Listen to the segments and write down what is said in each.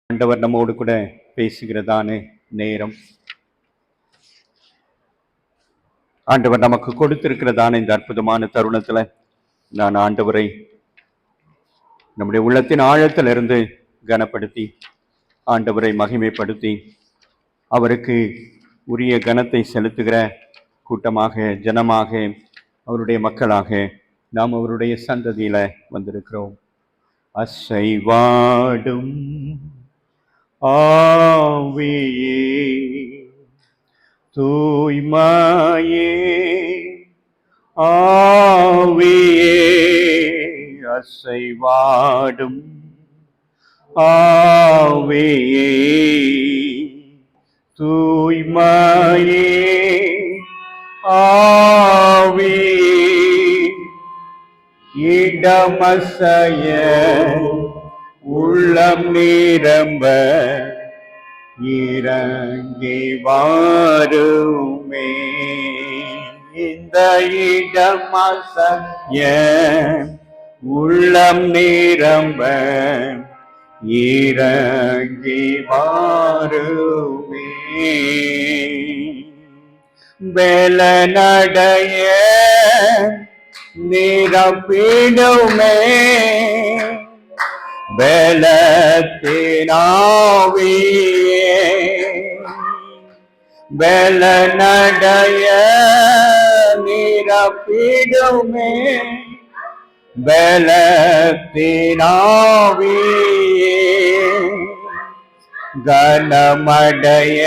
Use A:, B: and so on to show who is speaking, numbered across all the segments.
A: ஆண்டவர் நம்மோடு கூட பேசுகிறதான நேரம், ஆண்டவர் நமக்கு கொடுத்திருக்கிறதான இந்த அற்புதமான தருணத்துல நான் ஆண்டவரை நம்முடைய உள்ளத்தின் ஆழத்திலிருந்து கனப்படுத்தி, ஆண்டவரை மகிமைப்படுத்தி, அவருக்கு உரிய கனத்தை செலுத்துகிற கூட்டமாக, ஜனமாக, அவருடைய மக்களாக நாம் அவருடைய சந்ததியில வந்திருக்கிறோம். அசைவாடும் ஆவியே, தூய்மையே ஆவியே, அசைவாடும் ஆவியே, தூய்மையே ஆவியே, இடமசைய உள்ளம் நிரம்ப இறங்கி வாருமே. இந்த இடமசைய உள்ளம் நிரம்ப இறங்கி வாருமே. வெலநடைய நிரப்பிடுமே, பலத்தினாவியே, பலநடைய நிரப்பிடுமே, பலத்தினாவியே, கனமடைய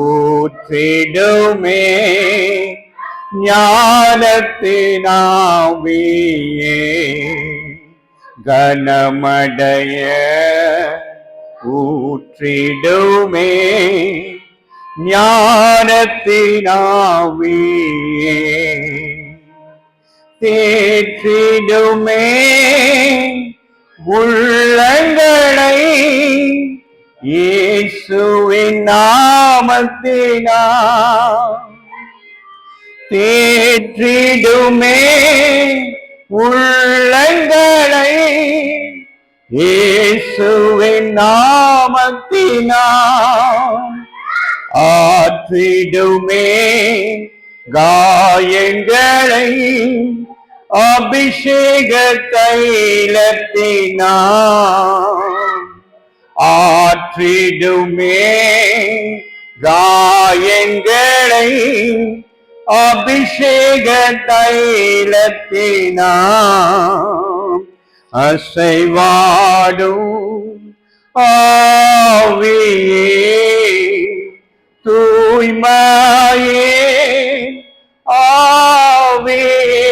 A: ஊற்றிடுமே, ஞானத்தினாவியே, கனமடைய ஊற்றிடுமே, ஞானத்தினாவியே, தேற்றிடுமே உள்ளங்களை இயேசுவின் நாமத்தினால், தேற்றிடுமே உள்ளங்களை இயேசுவின் நாமத்தினால், ஆற்றிடுமே காயங்களை அபிஷேக தைலத்தினால், ஆற்றிடுமே காயங்களை அபிஷேக தைலத்தினால், அசைவாடும் ஆவியே, தூய்மையே ஆவியே,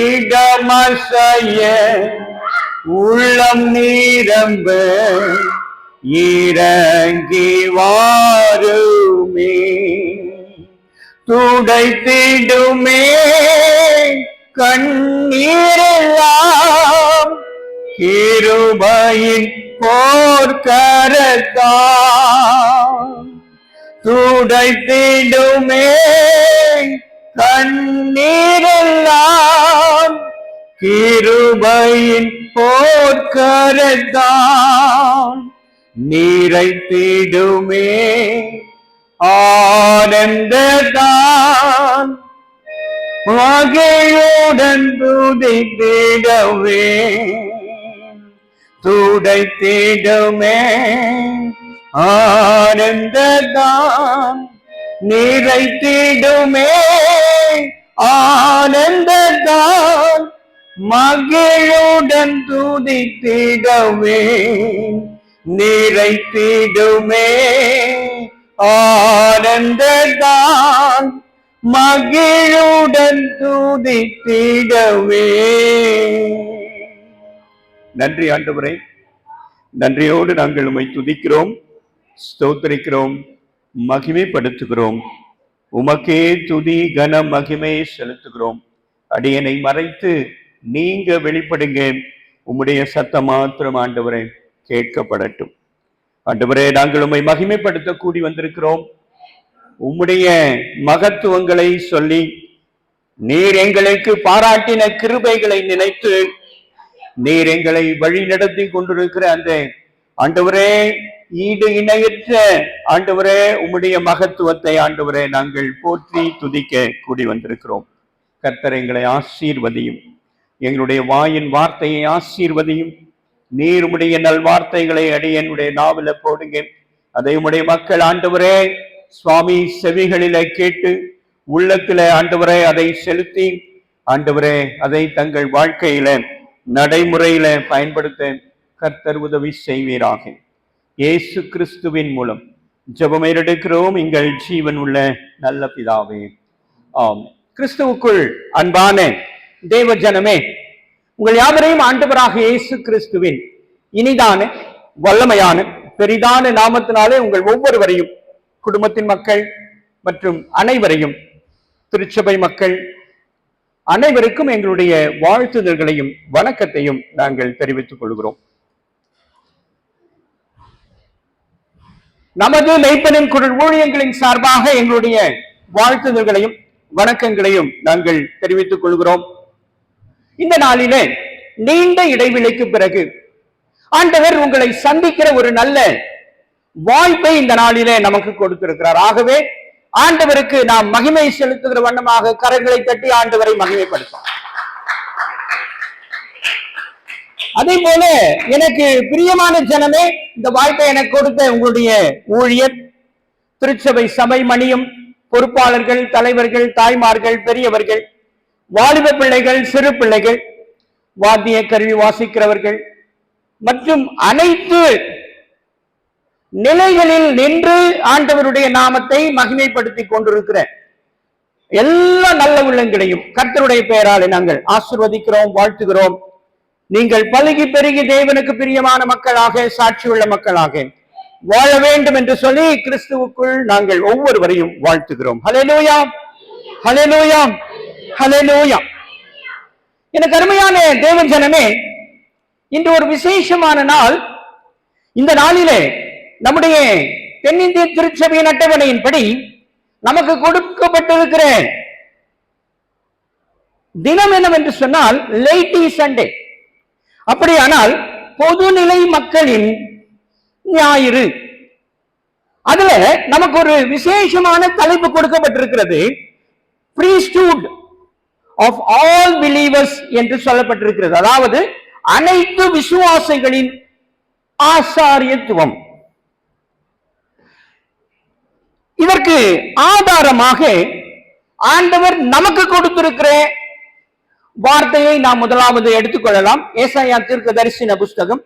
A: இடமசைய உள்ளம் நிரம்ப இறங்கி வாருமே. துடைத்திடுமே கண்ணீரெல்லாம் கிருபையின் போர்க்கரத்தால், துடைத்திடுமே கண்ணீரெல்லாம் கிருபையின் போர்க்கரத்தால், நிறைத்திடுமே ஆனந்தத்தான், மகிழுடன் துதித்திடவே, துடைத்திடுமே ஆனந்தத்தான், நிறைத்திடுமே ஆனந்தத்தான், மகிழுடன் துதித்திடவே, நிறைத்திடுமே ஆனந்தத்தான், மகிழுடன் துதித்திடவே. நன்றி ஆண்டவரே, நன்றியோடு நாங்கள் உம்மை துதிக்கிறோம், ஸ்தோத்திரிக்கிறோம், மகிமைப்படுத்துகிறோம். உமக்கே துதி கன மகிமை செலுத்துகிறோம். அடியனை மறைத்து நீங்க வெளிப்படுங்க, உம்முடைய சத்தம் மாத்திரம் ஆண்டவரே கேட்கப்படட்டும். ஆண்டவரே, நாங்கள் உம்மை மகிமைப்படுத்த கூடி வந்திருக்கிறோம். உம்முடைய மகத்துவங்களை சொல்லி நீர் எங்களுக்கு பாராட்டின கிருபைகளை நினைத்து நீர் எங்களை வழி நடத்தி கொண்டிருக்கிற அந்த ஆண்டவரே, ஈடு இணையற்ற ஆண்டவரே, உம்முடைய மகத்துவத்தை ஆண்டவரே நாங்கள் போற்றி துதிக்க கூடி வந்திருக்கிறோம். கர்த்தர் எங்களை ஆசீர்வதியும், எங்களுடைய வாயின் வார்த்தையை ஆசீர்வதியும். நீர் உம்முடைய நல்வார்த்தைகளை அடியனுடைய நாவில போடுங்க. அதை உம்முடைய மக்கள் ஆண்டவரே சுவாமி செவிகளில கேட்டு உள்ளத்தில ஆண்டவரே அதை செலுத்தி ஆண்டவரே அதை தங்கள் வாழ்க்கையில நடைமுறையில பயன்படுத்த கர்த்தர் உதவி செய்வீராக. இயேசு கிறிஸ்துவின் மூலம் ஜெபம் எடுக்கிறோம் எங்கள் ஜீவன் உள்ள நல்ல பிதாவே, ஆம். கிறிஸ்துவுக்குள் அன்பான தேவ ஜனமே, உங்கள் யாவரையும் ஆண்டவராக இயேசு கிறிஸ்துவின் இனிதான வல்லமையான பெரிதான நாமத்தினாலே உங்கள் ஒவ்வொருவரையும், குடும்பத்தின் மக்கள் மற்றும் அனைவரையும், திருச்சபை மக்கள் அனைவருக்கும் எங்களுடைய வாழ்த்துதல்களையும் வணக்கத்தையும் நாங்கள் தெரிவித்துக் கொள்கிறோம். நமது மெய்ப்பனின் குரல் ஊழியங்களின் சார்பாக எங்களுடைய வாழ்த்துதல்களையும் வணக்கங்களையும் நாங்கள் தெரிவித்துக் கொள்கிறோம். இந்த நாளிலே நீண்ட இடைவெளிக்கு பிறகு ஆண்டவர் உங்களை சந்திக்கிற ஒரு நல்ல வாய்ப்பை இந்த நாளிலே நமக்கு கொடுத்திருக்கிறார். ஆகவே ஆண்டவருக்கு நாம் மகிமை செலுத்துகிற வண்ணமாக கரங்களை தட்டி ஆண்டவரை மகிமைப்படுத்தும். அதே போல எனக்கு பிரியமான ஜனமே, இந்த வாய்ப்பை எனக்கு கொடுத்த உங்களுடைய ஊழியர், திருச்சபை சபை மணியம், பொறுப்பாளர்கள், தலைவர்கள், தாய்மார்கள், பெரியவர்கள், வாலிப பிள்ளைகள், சிறு பிள்ளைகள், வாத்திய கருவி வாசிக்கிறவர்கள் மற்றும் அனைத்து நிலைகளில் நின்று ஆண்டவருடைய நாமத்தை மகிமைப்படுத்திக் கொண்டிருக்கிற எல்லா நல்ல உள்ளங்களையும் கர்த்தருடைய பெயராலே நாங்கள் ஆசீர்வதிக்கிறோம், வாழ்த்துகிறோம். நீங்கள் பலுகி பெருகி தேவனுக்கு பிரியமான மக்களாக, சாட்சியுள்ள மக்களாக வாழ வேண்டும் என்று சொல்லி கிறிஸ்துவுக்குள் நாங்கள் ஒவ்வொருவரையும் வாழ்த்துகிறோம். ஹல்லேலூயா, ஹல்லேலூயா, ஹல்லேலூயா. எனக்கு அருமையான தேவ ஜனமே, இன்று ஒரு விசேஷமான நாள். இந்த நாளிலே நம்முடைய தென்னிந்திய திருச்சபையின் அட்டவணையின்படி நமக்கு கொடுக்கப்பட்டிருக்கிற தினம் என்னவென்று சொன்னால் லேட்டி சண்டே. அப்படியானால் பொதுநிலை மக்களின் ஞாயிறு. அதுல நமக்கு ஒரு விசேஷமான தலைப்பு கொடுக்கப்பட்டிருக்கிறது, priesthood of all believers என்று சொல்லப்பட்டிருக்கிறது. அதாவது அனைத்து விசுவாசிகளின் ஆசாரியத்துவம். இதற்கு ஆதாரமாக ஆண்டவர் நமக்கு கொடுத்திருக்கிற வார்த்தையை நாம் முதலாவது எடுத்துக்கொள்ளலாம். ஏசாயா தீர்க்கதரிசன புஸ்தகம்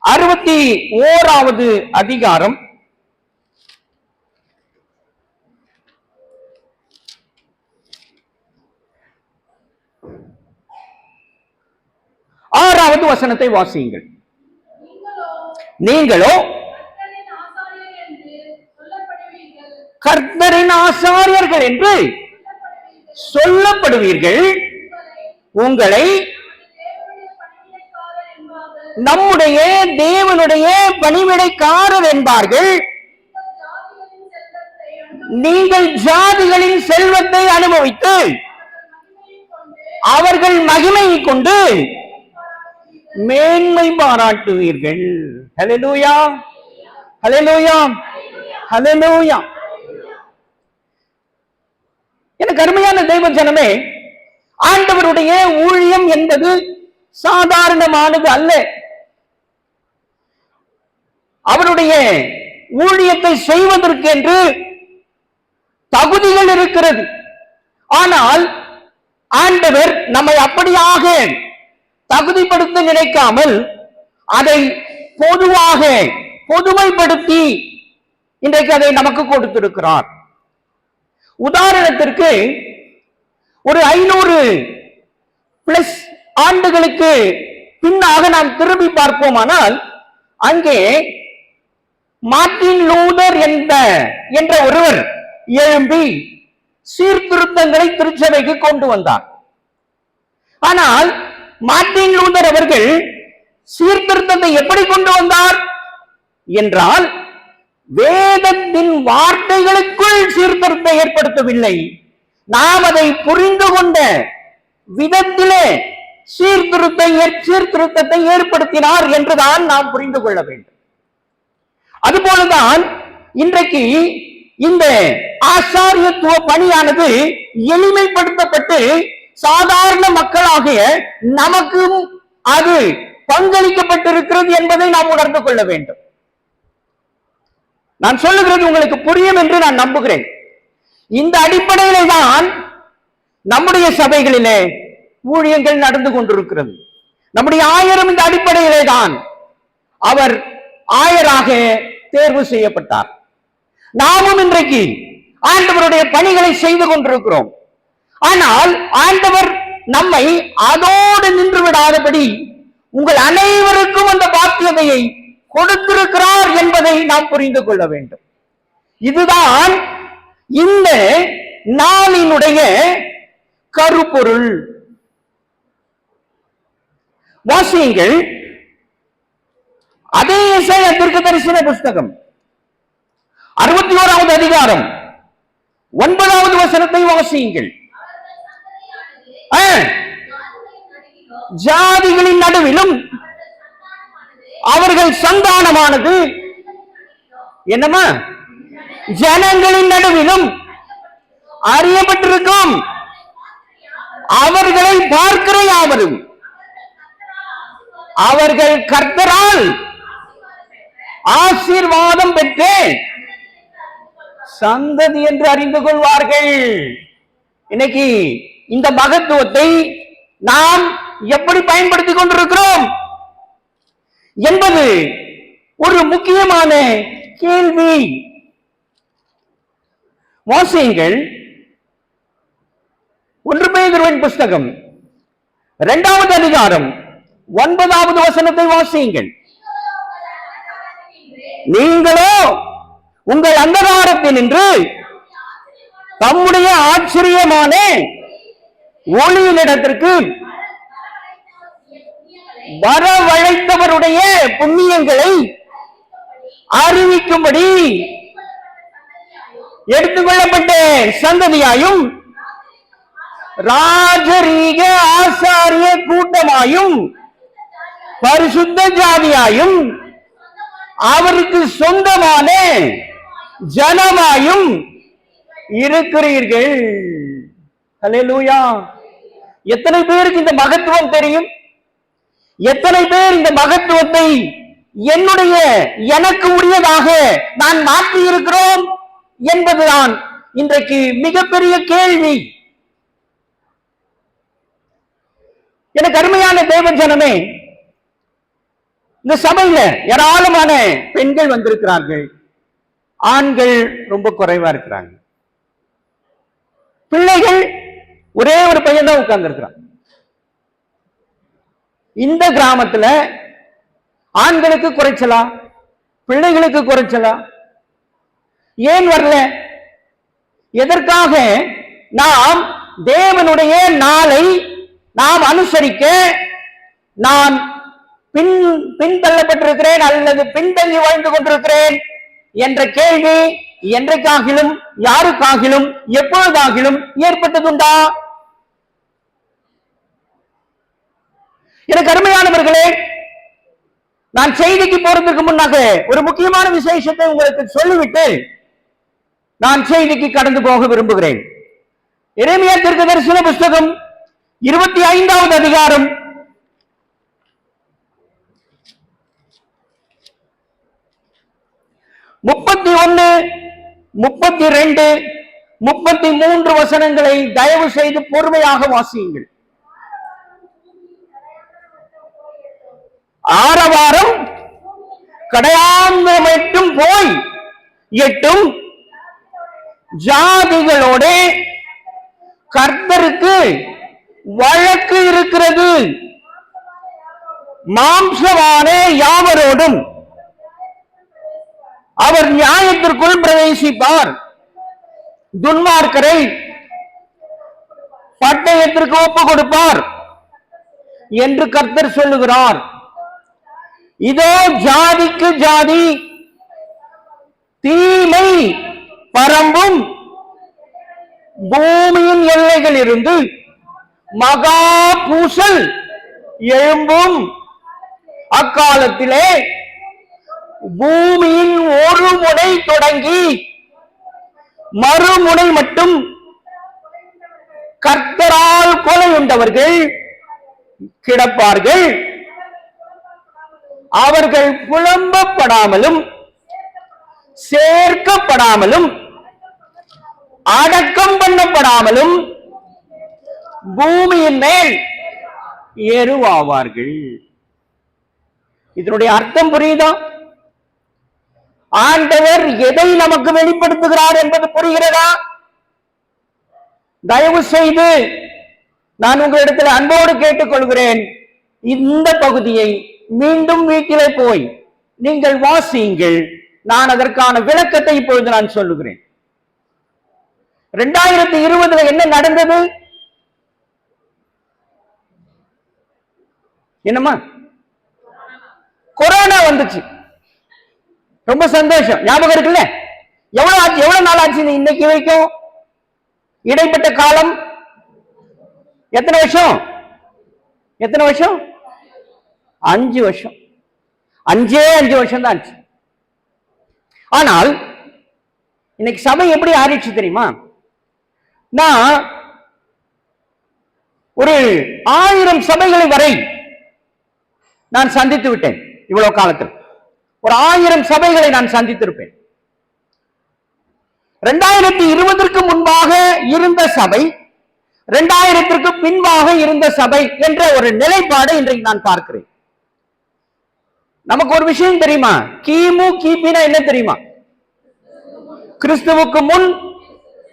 A: 61வது அதிகாரம் 6வது வசனத்தை வாசியுங்கள். நீங்களோ கர்த்தரின் ஆசாரியர்கள் என்று சொல்லப்படுவீர்கள். உங்களை நம்முடைய தேவனுடைய பணிவிடைக்காரர் என்பார்கள். நீங்கள் ஜாதிகளின் செல்வத்தை அனுபவித்து அவர்கள் மகிமையை கொண்டு மேன்மை பாராட்டுவீர்கள். ஹல்லேலூயா, ஹல்லேலூயா, ஹல்லேலூயா. எனக்கு அருமையான தெய்வ ஜனமே, ஆண்டவருடைய ஊழியம் என்பது சாதாரணமானது அல்ல. அவருடைய ஊழியத்தை செய்வதற்கு என்று தகுதிகள் இருக்கிறது. ஆனால் ஆண்டவர் நம்மை அப்படியாக தகுதிப்படுத்த நினைக்காமல் அதை பொதுவாக பொதுமைப்படுத்தி இன்றைக்கு அதை நமக்கு கொடுத்திருக்கிறார். உதாரணத்திற்கு ஒரு 500+ ஆண்டுகளுக்கு பின்னாக நாம் திரும்பி பார்ப்போமானால் அங்கே மார்ட்டின் லூதர் என்ற ஒருவர் எழும்பி சீர்திருத்தங்களை திருச்சபைக்கு கொண்டு வந்தார். ஆனால் மார்ட்டின் லூதர் அவர்கள் சீர்திருத்தத்தை எப்படி கொண்டு வந்தார் என்றால், வேதத்தின் வார்த்தைகளுக்குள் சீர்திருத்தத்தை ஏற்படுத்தவில்லை. நாம் அதை புரிந்து கொண்ட விதத்திலே சீர்திருத்தத்தை ஏற்படுத்தினார் என்றுதான் நாம் புரிந்து கொள்ள வேண்டும். அதுபோலதான் இன்றைக்கு இந்த ஆசாரியத்துவ பணியானது எளிமைப்படுத்தப்பட்டு சாதாரண மக்களாகிய நமக்கும் அது பங்களிக்கப்பட்டிருக்கிறது என்பதை நாம் உணர்ந்து கொள்ள வேண்டும். நான் சொல்லுகிறது உங்களுக்கு புரியும் என்று நான் நம்புகிறேன். இந்த அடிப்படையிலே தான் நம்முடைய சபைகளிலே ஊழியங்கள் நடந்து கொண்டிருக்கிறது. நம்முடைய ஆயரும் இந்த அடிப்படையிலே தான் அவர் ஆயராக தேர்வு செய்யப்பட்டார். நாமும் இன்றைக்கு ஆண்டவருடைய பணிகளை செய்து கொண்டிருக்கிறோம். ஆனால் ஆண்டவர் நம்மை அதோடு நின்று விடாதபடி உங்கள் அனைவருக்கும் அந்த பாக்கியதையை கொடுத்திருக்கிறார் என்பதை நாம் புரிந்து கொள்ள வேண்டும். இதுதான் இந்த நாளினுடைய கருப்பொருள். வாசியுங்கள், அதே எசேயா தீர்க்கதரிசன புஸ்தகம் 61வது அதிகாரம் 9வது வசனத்தை வாசியுங்கள். ஜாதிகளின் நடுவிலும் அவர்கள் சந்தானமானது என்னமா ஜனங்களின் நடுவிலும் அறியப்பட்டிருக்கும். அவர்களை பார்க்கிற யாவரும் அவர்கள் கர்த்தரால் ஆசீர்வாதம் பெற்று சந்ததி என்று அறிந்து கொள்வார்கள். இன்னைக்கு இந்த மகத்துவத்தை நாம் எப்படி பயன்படுத்திக் கொண்டிருக்கிறோம் என்பது ஒரு முக்கியமான கேள்வி. வாசியுங்கள், 1 பேதுருவின் புஸ்தகம் 2வது அதிகாரம் 9வது வசனத்தை வாசியுங்கள். நீங்களோ உங்கள் அந்தகாரத்தில் நின்று தம்முடைய ஆச்சரியமான ஒளியினிடத்திற்கு வரவழைத்தவருடைய புண்ணியங்களை அறிவிக்கும்படி எடுத்துக்கொள்ளப்பட்ட சந்ததியாயும் ராஜரீக ஆசாரிய கூட்டமாயும் பரிசுத்த ஜாதியாயும் அவருக்கு சொந்தமான ஜனமாயும் இருக்கிறீர்கள். அல்லேலூயா. எத்தனை பேருக்கு இந்த மகத்துவம் தெரியும்? எத்தனை பேர் இந்த மகத்துவத்தை எனக்கு உரியதாக நான் மாற்றி இருக்கிறோம் என்பதுதான் இன்றைக்கு மிகப்பெரிய கேள்வி. எனக்கு அருமையான தேவ ஜனமே, இந்த சபையில ஏராளமான பெண்கள் வந்திருக்கிறார்கள். ஆண்கள் ரொம்ப குறைவா இருக்கிறாங்க. பிள்ளைகள் ஒரே ஒரு பையன் தான் உட்கார்ந்து இருக்கிறான். இந்த கிராமத்துல ஆண்களுக்கு குறைச்சலா, பிள்ளைகளுக்கு குறைச்சலா? ஏன் வரல? எதற்காக நாம் தேவனுடைய நாளை நாம் அனுசரிக்க நான் பின்தள்ளப்பட்டிருக்கிறேன் அல்லது பின்தங்கி வாழ்ந்து கொண்டிருக்கிறேன் என்ற கேள்வி என்றைக்காகிலும் யாருக்காகிலும் எப்பொழுதாகிலும் ஏற்பட்டதுண்டா? எனக்கு அருமையானவர்களே, நான் செய்திக்கு போறதுக்கு முன்னாக ஒரு முக்கியமான விசேஷத்தை உங்களுக்கு சொல்லிவிட்டு நான் செய்திக்கு கடந்து போக விரும்புகிறேன். எரேமியா தீர்க்கதரிசன புஸ்தகம் 25வது அதிகாரம் 31, 32, 33 வசனங்களை தயவு செய்து பொறுமையாக வாசியுங்கள். ஆரவாரம் கடையாந்தம் போய் எட்டும் ஜாதிகளோட கர்த்தருக்கு வழக்கு இருக்கிறது. மாம்சமான யாவரோடும் அவர் நியாயத்திற்குள் பிரவேசிப்பார். துன்மார்க்கரை பட்டயத்திற்கு ஒப்பு கொடுப்பார் என்று கர்த்தர் சொல்லுகிறார். இதோ ஜாதிக்கு ஜாதி தீமை பரம்பும் பூமியின் எல்லைகள் இருந்து மகா பூசல் எழும்பும். அக்காலத்திலே பூமியின் ஒரு முனை தொடங்கி மறுமுனை மட்டும் கர்த்தரால் கொலை உண்டவர்கள் கிடப்பார்கள். அவர்கள் புலம்பப்படாமலும் சேர்க்கப்படாமலும் அடக்கம் பண்ணப்படாமலும் பூமியின் மேல் எருவாவார்கள். இதனுடைய அர்த்தம் புரியுதா? ஆண்டவர் எதை நமக்கு வெளிப்படுத்துகிறார் என்பது புரிகிறதா? தயவு செய்து நான் உங்களிடத்தில் அன்போடு கேட்டுக்கொள்கிறேன், இந்த பகுதியை மீண்டும் வீட்டிலே போய் நீங்கள் வாசியுங்கள். நான் அதற்கான விளக்கத்தை இப்பொழுது நான் சொல்லுகிறேன். 2020 என்ன நடந்தது? என்னம்மா? கொரோனா வந்துச்சு. ரொம்ப சந்தோஷம். ஞாபகம் இருக்குல்ல? எவ்வளவு நாள் ஆச்சு இன்னைக்கு வரைக்கும்? இடைப்பட்ட காலம் எத்தனை வருஷம்? 5 வருஷம். 5 வருஷம் தான் ஆச்சு. ஆனால் இன்னைக்கு சபை எப்படி ஆறிச்சு தெரியுமா? நான் ஒரு 1000 சபைகளை வரை நான் சந்தித்து விட்டேன். இவ்வளவு காலத்தில் ஒரு 1000 சபைகளை நான் சந்தித்திருப்பேன். 2020க்கு முன்பாக இருந்த சபை, 2000க்கு பின்பாக இருந்த சபை என்ற ஒரு நிலைப்பாடு இன்றைக்கு நான் பார்க்கிறேன். நமக்கு ஒரு விஷயம் தெரியுமா? கிமு கிபினா என்ன தெரியுமா? கிறிஸ்துவுக்கு முன்,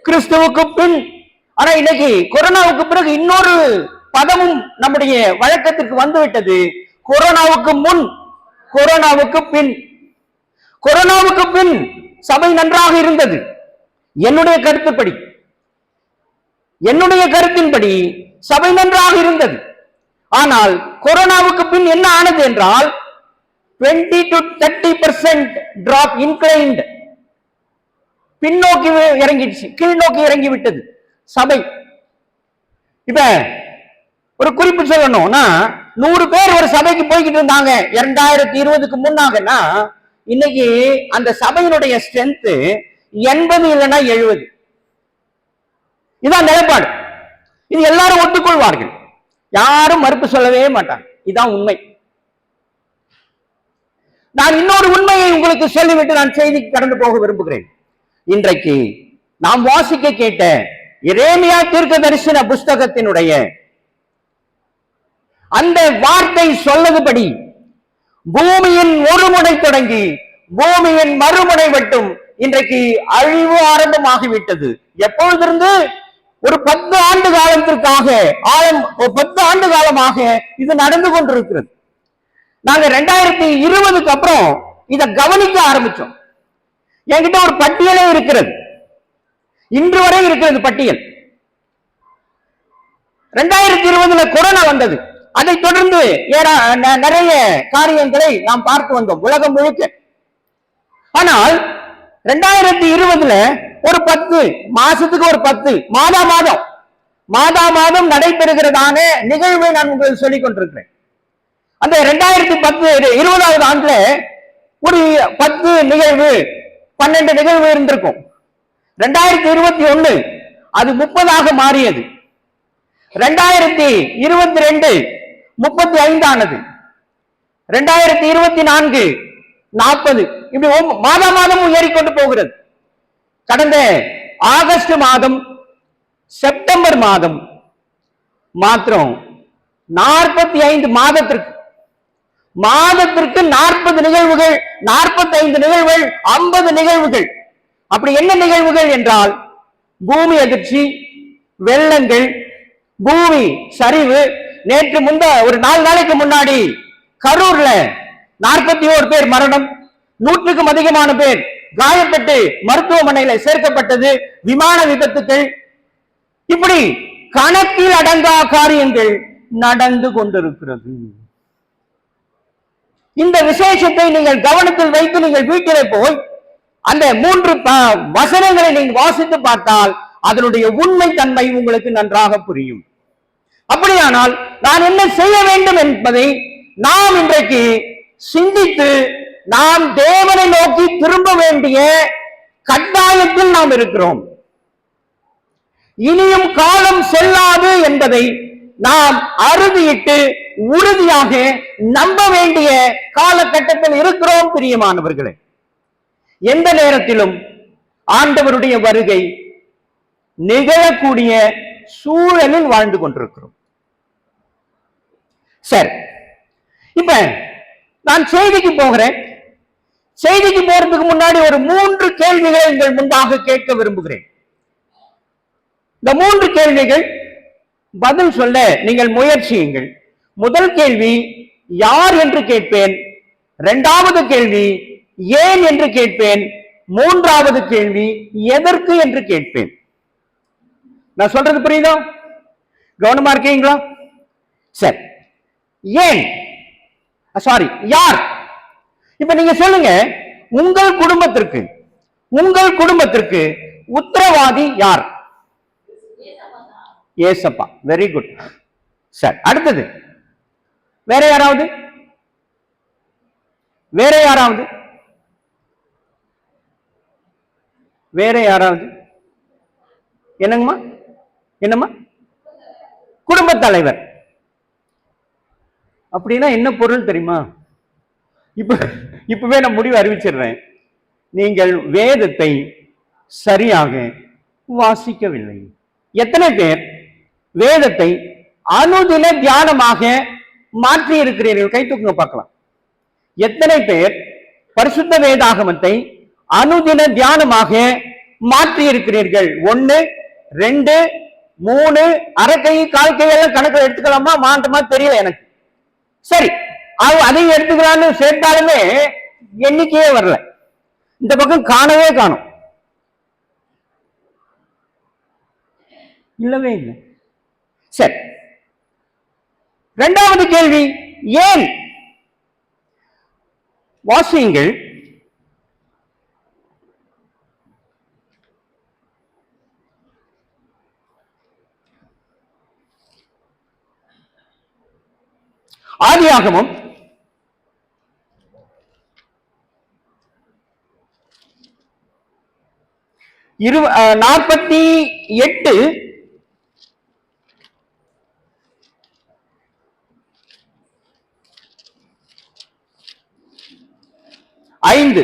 A: கிறிஸ்துவுக்கு பின். ஆனா இன்னைக்கு கொரோனாவுக்கு பிறகு இன்னொரு பதமும் நம்முடைய வழக்கத்திற்கு வந்துவிட்டது. கொரோனாவுக்கு முன், கொரோனாவுக்கு பின். கொரோனாவுக்கு பின் சபை நன்றாக இருந்தது. என்னுடைய கருத்தின்படி சபை நன்றாக இருந்தது. ஆனால் கொரோனாவுக்கு பின் என்ன ஆனது என்றால் 20 to 30% drop inclined, பின்னோக்கி இறங்கிடுச்சு, கீழ் நோக்கி இறங்கி விட்டது சபை. இப்ப ஒரு குறிப்பு சொல்லணும்னா, 100 பேர் ஒரு சபைக்கு போய்கிட்டு இருந்தாங்க 2020க்கு முன்னாகனா, இன்னைக்கு அந்த சபையினுடைய ஸ்ட்ரென்த் 80 இல்லைன்னா 70. இதான் நிலைப்பாடு. இது எல்லாரும் ஒத்துக்கொள்வார்கள், யாரும் மறுப்பு சொல்லவே மாட்டாங்க. இதான் உண்மை. நான் இன்னொரு உண்மையை உங்களுக்கு சொல்லிவிட்டு நான் செய்திக்கு கடந்து போக விரும்புகிறேன். இன்றைக்கு நாம் வாசிக்க கேட்ட எரேமியா தீர்க்க தரிசன புஸ்தகத்தினுடைய அந்த வார்த்தை சொல்லதுபடி பூமியின் ஒரு முனை தொடங்கி பூமியின் மறுமுனை மட்டும் இன்றைக்கு அழிவு ஆரம்பமாகிவிட்டது. எப்பொழுதிருந்து? ஒரு 10 ஆண்டு காலத்திற்காக 10 ஆண்டு காலமாக இது நடந்து கொண்டிருக்கிறது. நாங்க 2020க்கு அப்புறம் இதை கவனிக்க ஆரம்பிச்சோம். என்கிட்ட ஒரு பட்டியலே இருக்கிறது, இன்று வரை இருக்கிறது பட்டியல். 2020 கொரோனா வந்தது. அதை தொடர்ந்து நிறைய காரியங்களை நாம் பார்த்து வந்தோம் உலகம் முழுக்க. ஆனால் 2020 ஒரு 10 மாசத்துக்கு ஒரு 10 மாதம் நடைபெறுகிறதான நிகழ்வை நான் உங்களுக்கு சொல்லிக் கொண்டிருக்கிறேன். அந்த 2020வது ஆண்டுல ஒரு 10 நிகழ்வு 12 நிகழ்வு இருந்திருக்கும். 2021 அது 30 மாறியது. 2022 35 ஆனது. 2024 40. இப்படி மாதமும் ஏறிக்கொண்டு போகிறது. கடந்த ஆகஸ்ட் மாதம், செப்டம்பர் மாதம் மாத்திரம் 45 மாதத்திற்கு 40 நிகழ்வுகள், 45 நிகழ்வுகள், 50 நிகழ்வுகள். அப்படி என்ன நிகழ்வுகள் என்றால், பூமி அதிர்ச்சி, வெள்ளங்கள், பூமி சரிவு. நேற்று ஒரு 4 நாளைக்கு முன்னாடி கரூர்ல 41 பேர் மரணம், 100க்கும் அதிகமான பேர் காயப்பட்டு மருத்துவமனையில் சேர்க்கப்பட்டது, விமான விபத்துக்கள். இப்படி கணக்கில் அடங்கா காரியங்கள் நடந்து கொண்டிருக்கிறது. இந்த விசேஷத்தை நீங்கள் கவனத்தில் வைத்து நீங்கள் வீட்டிலே போய் அந்த 3 வசனங்களை நீங்கள் வாசித்து பார்த்தால் அதனுடைய உண்மை தன்மை உங்களுக்கு நன்றாக புரியும். அப்படியானால் நான் என்ன செய்ய வேண்டும் என்பதை நாம் இன்றைக்கு சிந்தித்து நாம் தேவனை நோக்கி திரும்ப வேண்டிய கட்டாயத்தில் நாம் இருக்கிறோம். இனியும் காலம் செல்லாது என்பதை நாம் அறுதியிட்டு உறுதியாக நம்ப வேண்டிய காலகட்டத்தில் இருக்கிறோம். பிரியமானவர்களே, எந்த நேரத்திலும் ஆண்டவருடைய வருகை நிகழக்கூடிய சூழலில் வாழ்ந்து கொண்டிருக்கிறோம். சரி, இப்ப நான் செய்திக்கு போகிறேன். செய்திக்கு போறதுக்கு முன்னாடி ஒரு 3 கேள்விகளை உங்கள் முன்பாக கேட்க விரும்புகிறேன். இந்த 3 கேள்விகள் பதில் சொல்ல நீங்கள் முயற்சியுங்கள். முதல் கேள்வி யார் என்று கேட்பேன். இரண்டாவது கேள்வி ஏன் என்று கேட்பேன். மூன்றாவது கேள்வி எதற்கு என்று கேட்பேன். நான் சொல்றது புரியுதா? கவனமா இருக்கீங்களா? சரி, ஏன் சாரி யார்? இப்ப நீங்க சொல்லுங்க, உங்கள் குடும்பத்திற்கு உத்தரவாதி யார்? ஏசப்பா. Very good. சரி, அடுத்தது வேற யாராவது? என்னம்மா? குடும்ப தலைவர். அப்படின்னா என்ன பொருள் தெரியுமா? இப்பவே நான் முடிவு அறிவிச்சிடுறேன். நீங்கள் வேதத்தை சரியாக வாசிக்கவில்லை. எத்தனை பேர் வேதத்தை அனுதின தியானமாக மாற்றி இருக்கிறீர்கள்? கை தூக்குங்க பார்க்கலாம். எத்தனை பேர் பரிசுத்த வேதாகமத்தை அனுதின தியானமாக மாற்றி இருக்கிறீர்கள்? 1 2 3 அரை கை கால் கையெல்லாம் கணக்கில் எடுத்துக்கலாமா மாட்டமா தெரியல எனக்கு. சரி, அதையும் எடுத்துக்கலான்னு சேர்த்தாலுமே எண்ணிக்கையே வரல. இந்த பக்கம் காணவே காணும். இல்லவே இல்லை. சரி, இரண்டாவது கேள்வி ஏன்? வாசியுங்கள். ஆதியாகமம் 48 5.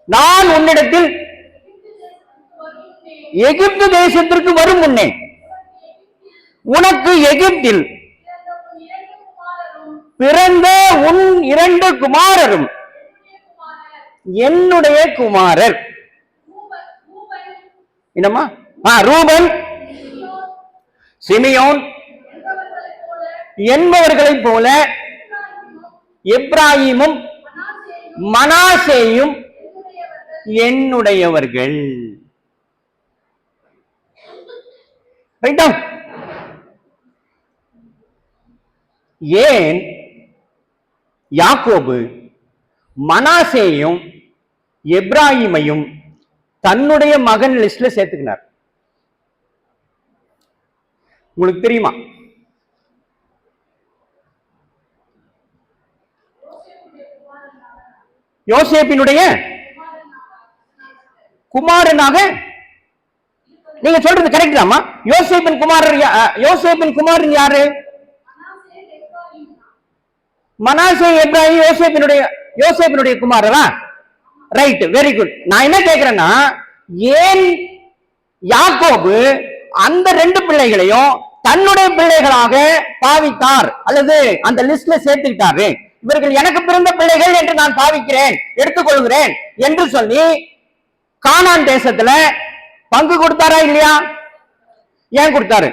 A: நான் உன்னிடத்தில் எகிப்து தேசத்திற்கு வரும் முன்னே உனக்கு எகிப்தில் பிறந்த உன் 2 குமாரரும் என்னுடைய குமாரர். என்னம்மா? ரூபன், சிமியோன் என்பவர்களைப் போல எப்ராயிமும் மனாசேயும் என்னுடையவர்கள். ரைட்டா? ஏன் யாக்கோபு மனாசேயும் எப்ராயிமையும் தன்னுடைய மகன் லிஸ்ட்ல சேர்த்துக்கினார்? உங்களுக்கு தெரியுமா? யோசேப்பினுடைய குமாரனாக. நீங்க சொல்றது கரெக்ட் தாமா? யோசேப்பின் குமாரன் யாரு? மனாசே, எப்ராஹிம் யோசேப்பினுடைய குமாரரா? Right, very good. நான் என்ன கேட்கிறேன்னா, ஏன் யாக்கோபு அந்த 2 பிள்ளைகளையும் தன்னுடைய பிள்ளைகளாக பாவித்தார் அல்லது அந்த லிஸ்ட்ல சேர்த்துக்கிட்டாரு? இவர்கள் எனக்கு பிறந்த பிள்ளைகள் என்று நான் பாவிக்கிறேன், எடுத்துக்கொள்கிறேன் என்று சொல்லி கானான் தேசத்துல பங்கு கொடுத்தாரா இல்லையா? ஏன் கொடுத்தாரு?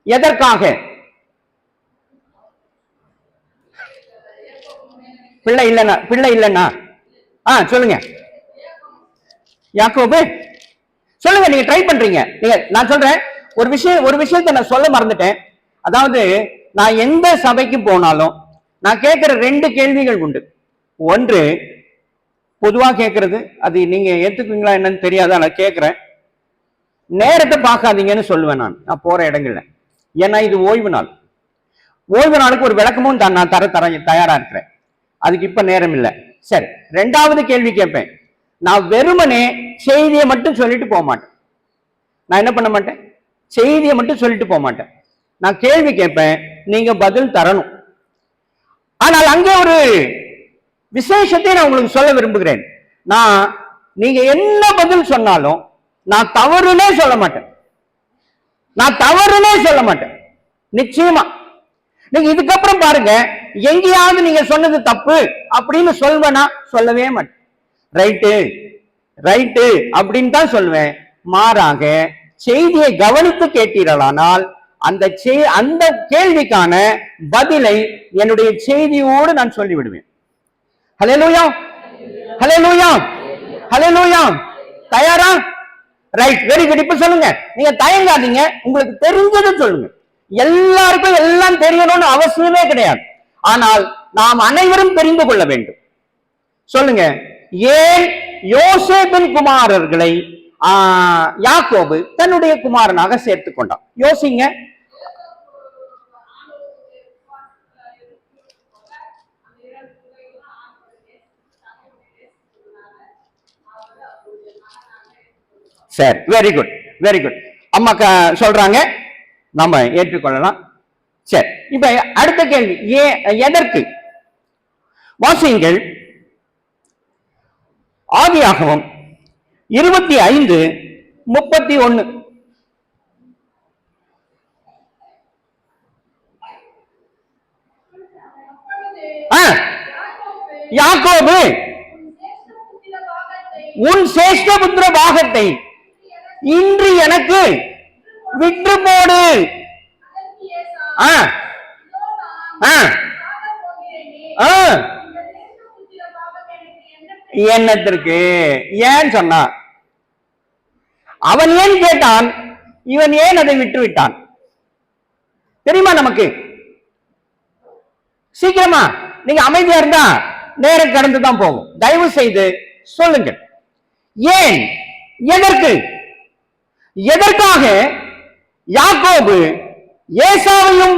A: எதற்காக? பிள்ளை இல்லைன்னா சொல்லுங்க யாக்கோபு, சொல்லுங்க. நீங்க ட்ரை பண்றீங்க. நான் சொல்றேன் ஒரு விஷயத்தை நான் சொல்ல மறந்துட்டேன். அதாவது நான் எந்த சபைக்கு போனாலும் நான் கேட்கிற 2 கேள்விகள் உண்டு. ஒன்று பொதுவா கேட்கறது, அது நீங்க ஏத்துக்குவீங்களா என்னன்னு தெரியாத நான் கேட்கிறேன். நேரத்தை பார்க்காதீங்கன்னு சொல்லுவேன். நான் போற இடங்கள்ல. ஏன்னா இது ஓய்வு நாள். ஓய்வு நாளுக்கு ஒரு விளக்கமும் நான் தயாரா இருக்கிறேன். அதுக்கு இப்ப நேரம் இல்லை. சரி, ரெண்டாவது கேள்வி கேட்பேன். நான் வெறுமனே செய்தியை மட்டும் சொல்லிட்டு போக மாட்டேன். நான் என்ன பண்ண மாட்டேன்? செய்தியை மட்டும் சொல்லிட்டு போக மாட்டேன். நான் கேள்வி கேட்பேன், நீங்க பதில் தரணும். ஆனால் அங்கே ஒரு விசேஷத்தை நான் உங்களுக்கு சொல்ல விரும்புகிறேன். நீங்க என்ன பதில் சொன்னாலும் நான் தவறுனே சொல்ல மாட்டேன். நிச்சயமா. நீங்க இதுக்கப்புறம் பாருங்க, எங்கேயாவது நீங்க சொன்னது தப்பு அப்படின்னு சொல்வேனா? சொல்லவே மாட்டேன். ரைட்டு அப்படின்னு தான் சொல்வேன். மாறாக செய்தியை கவனித்து கேட்டீர்களானால் அந்த கேள்விக்கான பதிலை என்னுடைய செய்தியோடு நான் சொல்லிவிடுவேன். ஹல்லேலூயா, ஹல்லேலூயா, ஹல்லேலூயா. தயாரா? Right, very good. இப்ப சொல்லுங்க, நீங்க தயங்காதீங்க. உங்களுக்கு தெரிஞ்சதை சொல்லுங்க. எல்லாருக்கும் எல்லாம் தெரியணும்னு அவசியமே கிடையாது. ஆனால் நாம் அனைவரும் தெரிந்து கொள்ள வேண்டும். சொல்லுங்க, ஏன் யோசேப்பின் குமாரர்களை யாக்கோபு தன்னுடைய குமாரனாக சேர்த்துக் கொண்டான்? யோசிங்க. சரி, வெரி குட், வெரி குட். அம்மா சொல்றாங்க, நாம ஏற்றுக்கொள்ளலாம். சரி, இப்ப அடுத்த கேள்வி, எதற்கு? வாசியுங்கள், ஆதியாகமம் 25:31. யாக்கோபு, உன் சேஷ்ட புத்திர பாகத்தை இன்று எனக்கு விற்று போடு. என்னத்திற்கு? ஏன் சொன்னா? அவன் ஏன் கேட்டான்? இவன் ஏன் அதை விட்டு விட்டான்? தெரியுமா நமக்கு? சீக்கிரமா, நீங்க அமைதியா இருந்தா நேரம் கடந்துதான் போகும். தயவு செய்து சொல்லுங்க, ஏன், எதற்கு, எதற்காக யாக்கோபு ஏசாவையும்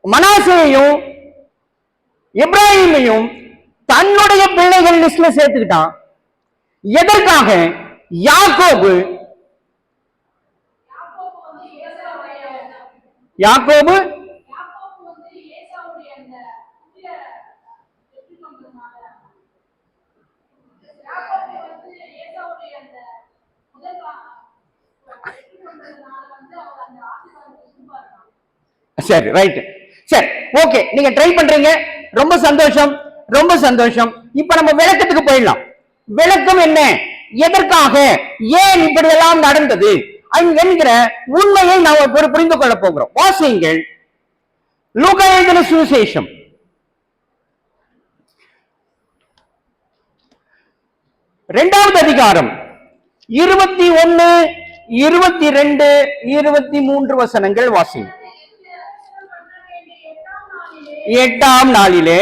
A: மனாசேயையும் இப்ராஹிமையும் தன்னுடைய பிள்ளைகள் லிஸ்ட்ல சேர்த்துக்கிட்டான்? எதற்காக யாக்கோபு சரி, ரைட், சரி, ஓகே. நீங்க ட்ரை பண்றீங்க, ரொம்ப சந்தோஷம், ரொம்ப சந்தோஷம். இப்ப நம்ம விளக்கத்துக்கு போயிடலாம். விளக்கம் என்ன? எதற்காக, ஏன் இப்படி எல்லாம் நடந்தது என்கிற உண்மையை நாம் புரிந்து கொள்ள போகிறோம். வாசியுங்கள், லூக்கா எழுதின சுவிசேஷம் 2வது அதிகாரம் 21, 22, 23 வசனங்கள் வாசியும். 8ஆம் நாளிலே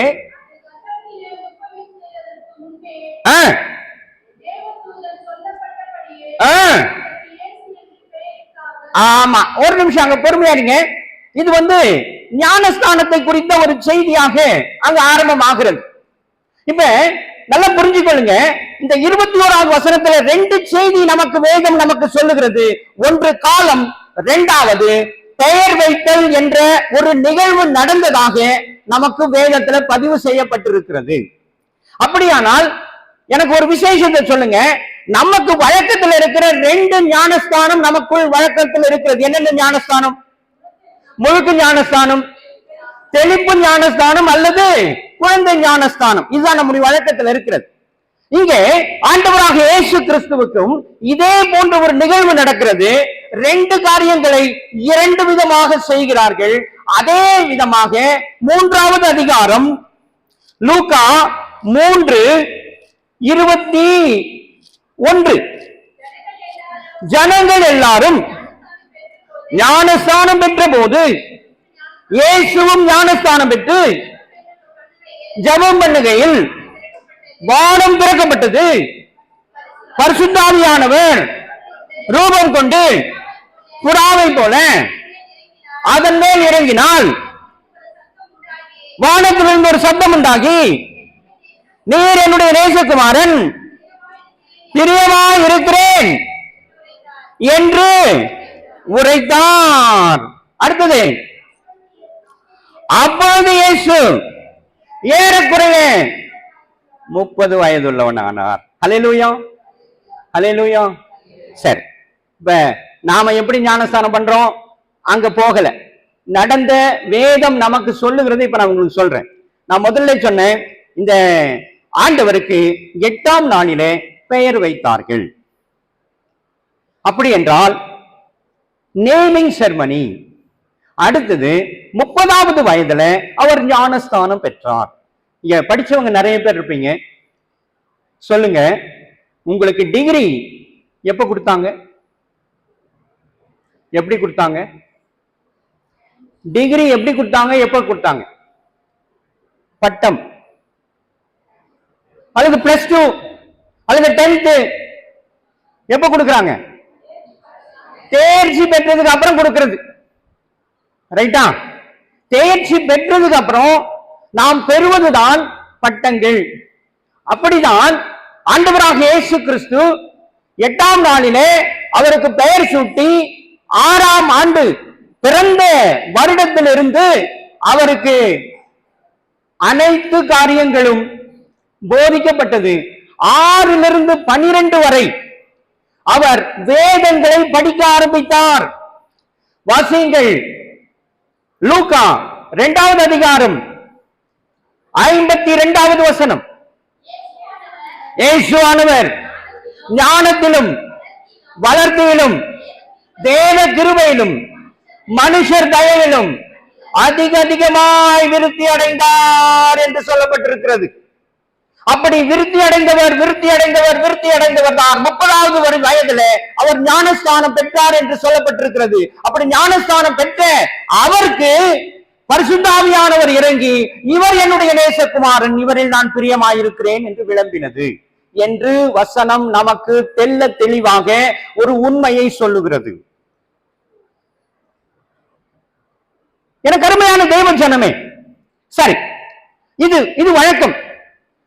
A: ஆமா, ஒரு நிமிஷம் அங்க பொறுமையா இருங்க. இது ஞானஸ்தானத்தை குறித்த ஒரு செய்தியாக அங்க ஆரம்பமாகிறது. இப்ப நல்லா புரிஞ்சுக்கொள்ளுங்க, இந்த 21வது வசனத்துல 2 செய்தி நமக்கு வேதம் நமக்கு சொல்லுகிறது. ஒன்று காலம், 2வது பெயர் வைத்தல் என்ற ஒரு நிகழ்வு நடந்ததாக நமக்கு வேதத்துல பதிவு செய்யப்பட்டிருக்கிறது. அப்படியானால் எனக்கு ஒரு விசேஷத்தை சொல்லுங்க. நமக்கு வழக்கத்தில் இருக்கிற 2 ஞானஸ்தானம் நமக்குள் வழக்கத்தில் இருக்கிறது. என்னென்ன ஞானஸ்தானம்? முழுக்கு ஞானஸ்தானம், தெளிப்பு ஞானஸ்தானம் அல்லது குழந்தை ஞானஸ்தானம். இதுதான் நம்முடைய வழக்கத்தில் இருக்கிறது. இங்கே ஆண்டவராக இயேசு கிறிஸ்துவுக்கும் இதே போன்ற ஒரு நிகழ்வு நடக்கிறது. 2 காரியங்களை 2 விதமாக செய்கிறார்கள். அதே விதமாக 3வது அதிகாரம் லூக்கா 3:21, ஜனங்கள் எல்லாரும் ஞானஸ்தானம் பெற்ற போது இயேசுவும் ஞானஸ்தானம் பெற்று ஜெபம் பண்ணுகையில் வானம் திறக்கப்பட்டது, பரிசுத்த ஆவியானவர் ரூபம் கொண்டு புறாவை போல அதன் மேல் இறங்கினால் வானத்திலிருந்து ஒரு சத்தம் உண்டாகி, நீர் என்னுடைய நேசகுமாரன், பிரியமாய் இருக்கிறேன் என்று உரைத்தார். அடுத்தது, அப்பொழுது இயேசு ஏறக்குறைய 30 வயதுள்ளவன் ஆனார். ஹல்லேலூயா, ஹல்லேலூயா. சரி, இப்ப நாம எப்படி ஞானஸ்தானம் பண்றோம்? அங்க போகல, நடந்த வேதம் நமக்கு சொல்லுகிறது. இப்ப நான் உங்களுக்கு சொல்றேன். நான் முதல்ல சொன்னேன், இந்த ஆண்டவருக்கு 8ஆம் நாளிலே பெயர் வைத்தார்கள். அப்படி என்றால் நேமிங் செர்மனி. அடுத்தது 30வது வயதுல அவர் ஞானஸ்தானம் பெற்றார். இங்க படிச்சவங்க நிறைய பேர் இருப்பீங்க. சொல்லுங்க, உங்களுக்கு டிகிரி எப்ப கொடுத்தாங்க? எப்படி கொடுத்தாங்க? டிகிரி எப்படி கொடுத்தாங்க? எப்ப கொடுத்தாங்க? பட்டம் அல்லது +2 அல்லது 10th எப்ப கொடுக்கறாங்க? தேர்ச்சி பெற்றதுக்கு அப்புறம் கொடுக்கிறது. ரைட்டா? தேர்ச்சி பெற்றதுக்கு அப்புறம் நாம் பெறுவதுதான் பட்டங்கள். அப்படிதான் ஆண்டவராக இயேசு கிறிஸ்து 8ஆம் நாளிலே அவருக்கு பெயர் சூட்டி 6ஆம் ஆண்டு பிறந்த வருடத்திலிருந்து அவருக்கு அனைத்து காரியங்களும் போதிக்கப்பட்டது. 6லிருந்து 12 வரை அவர் வேதங்களை படிக்க ஆரம்பித்தார். வாசியுங்கள், லூக்கா 2வது அதிகாரம் 52வது வசனம். இயேசுவானவர் ஞானத்திலும் வளர்ச்சியிலும் தேவ கிருபையிலும் மனுஷர் தயவிலும் அதிகமாய் விருத்தி அடைந்தார் என்று சொல்லப்பட்டிருக்கிறது. அப்படி விருத்தி அடைந்தவர் தான் 30வது வயதுல அவர் ஞானஸ்தானம் பெற்றார் என்று சொல்லப்பட்டிருக்கிறது. அப்படி ஞானஸ்தானம் பெற்ற அவருக்கு பரிசுத்த ஆவியானவர் இறங்கி, இவர் என்னுடைய நேசகுமாரன், இவரில் நான் பிரியமாயிருக்கிறேன் என்று விளம்பினது என்று வசனம் நமக்கு தெள்ள தெளிவாக ஒரு உண்மையை சொல்லுகிறது. எனக்கு அருமையான தெய்வ ஜனமே, சரி, இது வழக்கம்.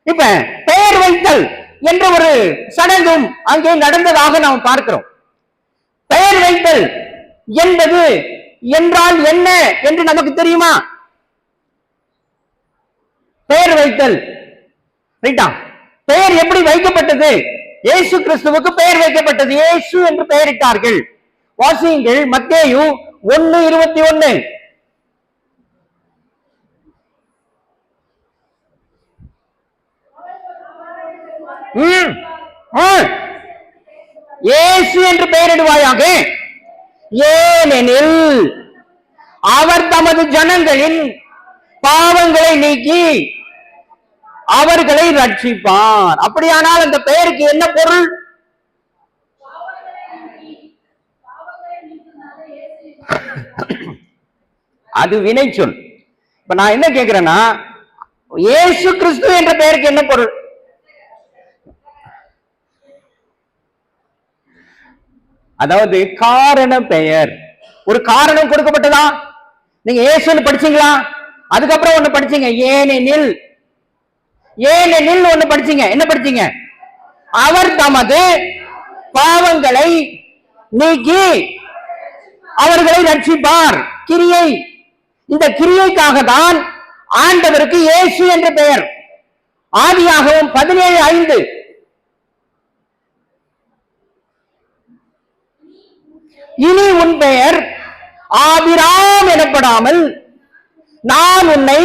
A: இப்ப பெயர் வைத்தல் என்ற ஒரு சடங்கும் அங்கே நடந்ததாக நாம் பார்க்கிறோம். பெயர் வைத்தல் என்பது என்றால் என்ன என்று நமக்கு தெரியுமா? பெயர் வைத்தல், ரைட்டா? பெயர் எப்படி வைக்கப்பட்டது? இயேசு கிறிஸ்துவுக்கு பெயர் வைக்கப்பட்டது. இயேசு என்று பெயரிட்டார்கள். வாசியுங்கள், மத்தேயு 1:21. இயேசு என்று பெயரிடுவாயாக, ஏனெனில் அவர் தமது ஜனங்களின் பாவங்களை நீக்கி அவர்களை ரட்சிப்பார். அப்படியானால் அந்த பெயருக்கு என்ன பொருள்? அது வினை சொல். இப்ப நான் என்ன கேட்கிறேன்னா, இயேசு கிறிஸ்து என்ற பெயருக்கு என்ன பொருள்? அதாவது காரண பெயர். ஒரு காரணம் கொடுக்கப்பட்டதா? நீங்க இயேசுன்னு படிச்சீங்களா? அதுக்கப்புறம் ஒண்ணு படிச்சீங்க, ஏனெனில். ஏனெனில் ஒண்ணு படிச்சீங்க. என்ன படிச்சீங்க? அவர் தமது பாவங்களை நீக்கி அவர்களை ரட்சிப்பார். கிரியை. இந்த கிரியைக்காக தான் ஆண்டவருக்கு இயேசு என்ற பெயர். ஆதியாகமம் 17:5. இனி உன் பெயர் ஆபிராம் எனப்படாமல் நான் உன்னை